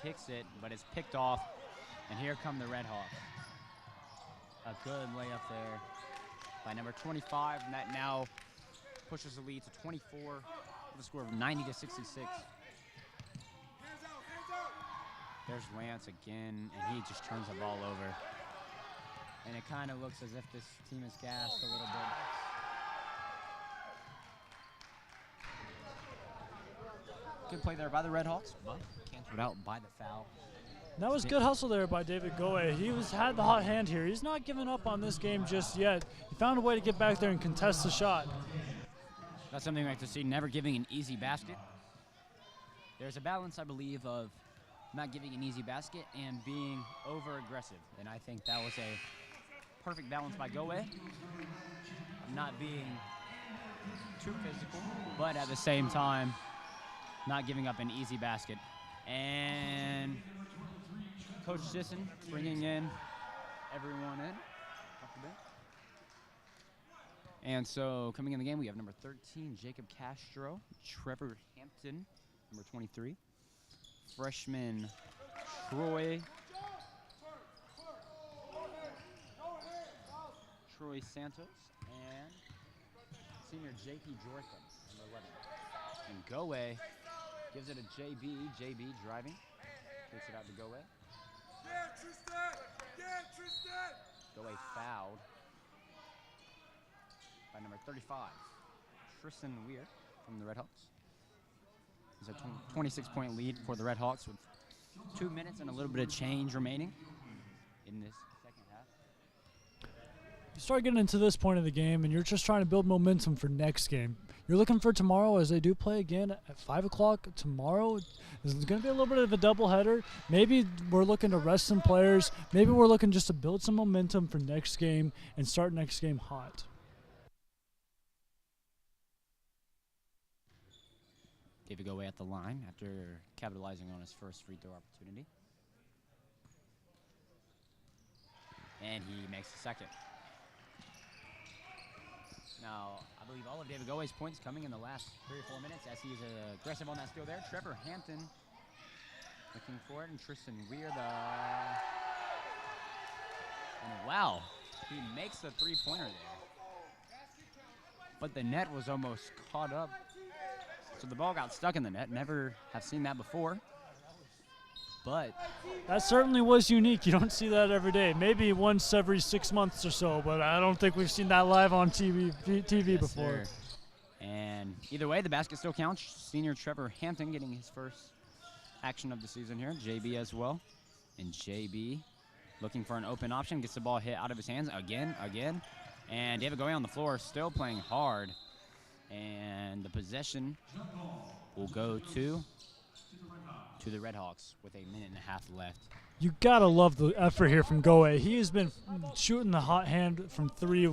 kicks it, but it's picked off. And here come the Red Hawks. A good layup there by number 25, and that now pushes the lead to 24 with a score of 90-66. There's Lance again, and he just turns the ball over. And it kind of looks as if this team is gassed a little bit. Good play there by the Red Hawks, but canceled out by the foul. That was good hustle there by David Goe. He had the hot hand here. He's not giving up on this game just yet. He found a way to get back there and contest the shot. That's something I like to see, never giving an easy basket. There's a balance, I believe, of not giving an easy basket and being over-aggressive. And I think that was a perfect balance by Goe. Not being too physical, but at the same time, not giving up an easy basket. And Coach Sisson bringing in everyone in. And so coming in the game, we have number 13, Jacob Castro, Trevor Hampton, number 23, freshman Troy Santos, and senior J.P. Jordan, number 11. And Goe gives it to JB driving, takes it out to Goe. Goe fouled by number 35, Tristan Weir from the Red Hawks. It's a 26-point lead for the Red Hawks with 2 minutes and a little bit of change remaining in this second half. You start getting into this point of the game, and you're just trying to build momentum for next game. You're looking for tomorrow, as they do play again at 5 o'clock tomorrow. There's going to be a little bit of a doubleheader. Maybe we're looking to rest some players. Maybe we're looking just to build some momentum for next game and start next game hot. David Goe at the line after capitalizing on his first free throw opportunity. And he makes the second. Now, I believe all of David Goe's points coming in the last 3 or 4 minutes as he's aggressive on that steal there. Trevor Hampton looking for it, and Tristan Weir and wow, he makes the three-pointer there. But the net was almost caught up. So the ball got stuck in the net. Never have seen that before. But that certainly was unique. You don't see that every day. Maybe once every 6 months or so, but I don't think we've seen that live on TV yes, before. Sir. And either way, the basket still counts. Senior Trevor Hampton getting his first action of the season here. JB as well. And JB looking for an open option. Gets the ball hit out of his hands again. And David Goe on the floor, still playing hard. And the possession will go to to the Redhawks with a minute and a half left. You gotta love the effort here from Goe. He has been shooting the hot hand from 3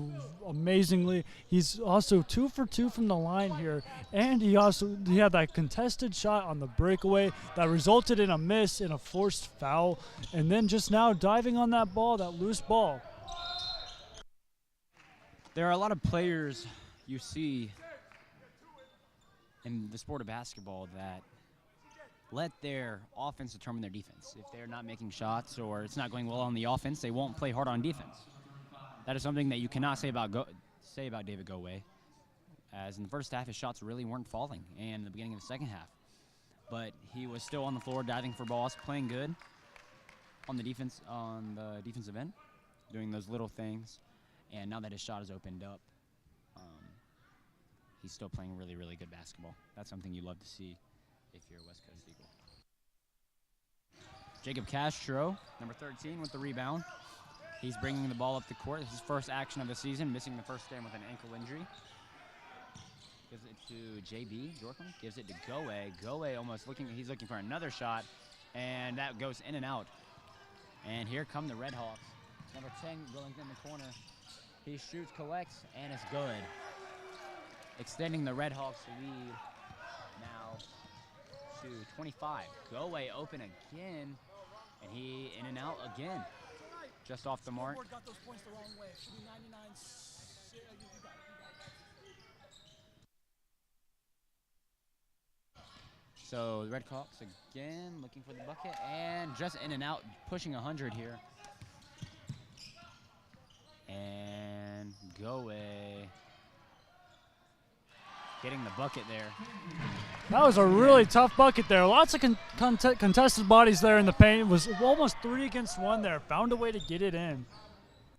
amazingly. He's also 2 for 2 from the line here, and he had that contested shot on the breakaway that resulted in a miss and a forced foul, and then just now diving on that ball, that loose ball. There are a lot of players you see in the sport of basketball that let their offense determine their defense. If they're not making shots or it's not going well on the offense, they won't play hard on defense. That is something that you cannot say about David Goe, as in the first half his shots really weren't falling, and in the beginning of the second half. But he was still on the floor diving for balls, playing good on the defensive end, doing those little things. And now that his shot is opened up, he's still playing really, really good basketball. That's something you love to see if you're a West Coast Eagle. Jacob Castro, number 13, with the rebound. He's bringing the ball up the court. This is his first action of the season, missing the first game with an ankle injury. Gives it to JB Dorkman, gives it to Goe. Goe he's looking for another shot, and that goes in and out. And here come the Redhawks. Number 10 going in the corner. He shoots, collects, and it's good. Extending the Redhawks lead now to 25. Goe open again, and he in and out again. Just off the mark. Got those points the wrong way. Should be 99. So the Redhawks again looking for the bucket, and just in and out, pushing 100 here. And Goe getting the bucket there. That was a really tough bucket there. Lots of contested bodies there in the paint. It was almost 3 against 1 there. Found a way to get it in.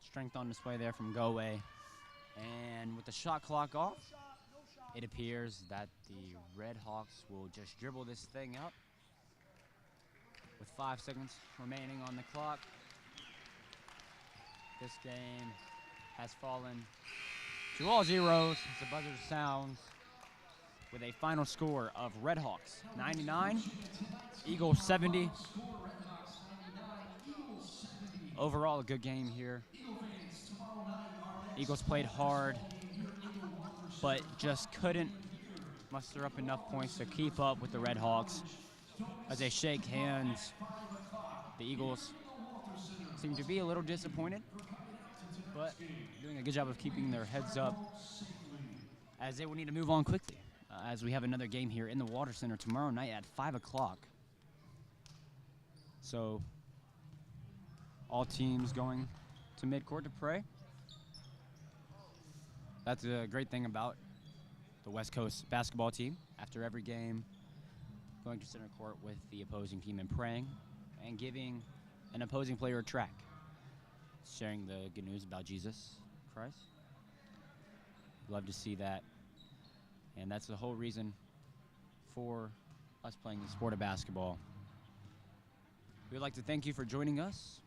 Strength on display there from Goe. And with the shot clock off, it appears that the Redhawks will just dribble this thing up with 5 seconds remaining on the clock. This game has fallen to all zeros as the buzzer sounds with a final score of Redhawks 99, Eagles 70. Overall, a good game here. Eagles played hard, but just couldn't muster up enough points to keep up with the Redhawks. As they shake hands, the Eagles seem to be a little disappointed, but doing a good job of keeping their heads up as they will need to move on quickly, as we have another game here in the Water Center tomorrow night at 5 o'clock. So all teams going to midcourt to pray. That's a great thing about the West Coast basketball team. After every game, going to center court with the opposing team and praying and giving an opposing player a track, sharing the good news about Jesus Christ. Love to see that. And that's the whole reason for us playing the sport of basketball. We would like to thank you for joining us.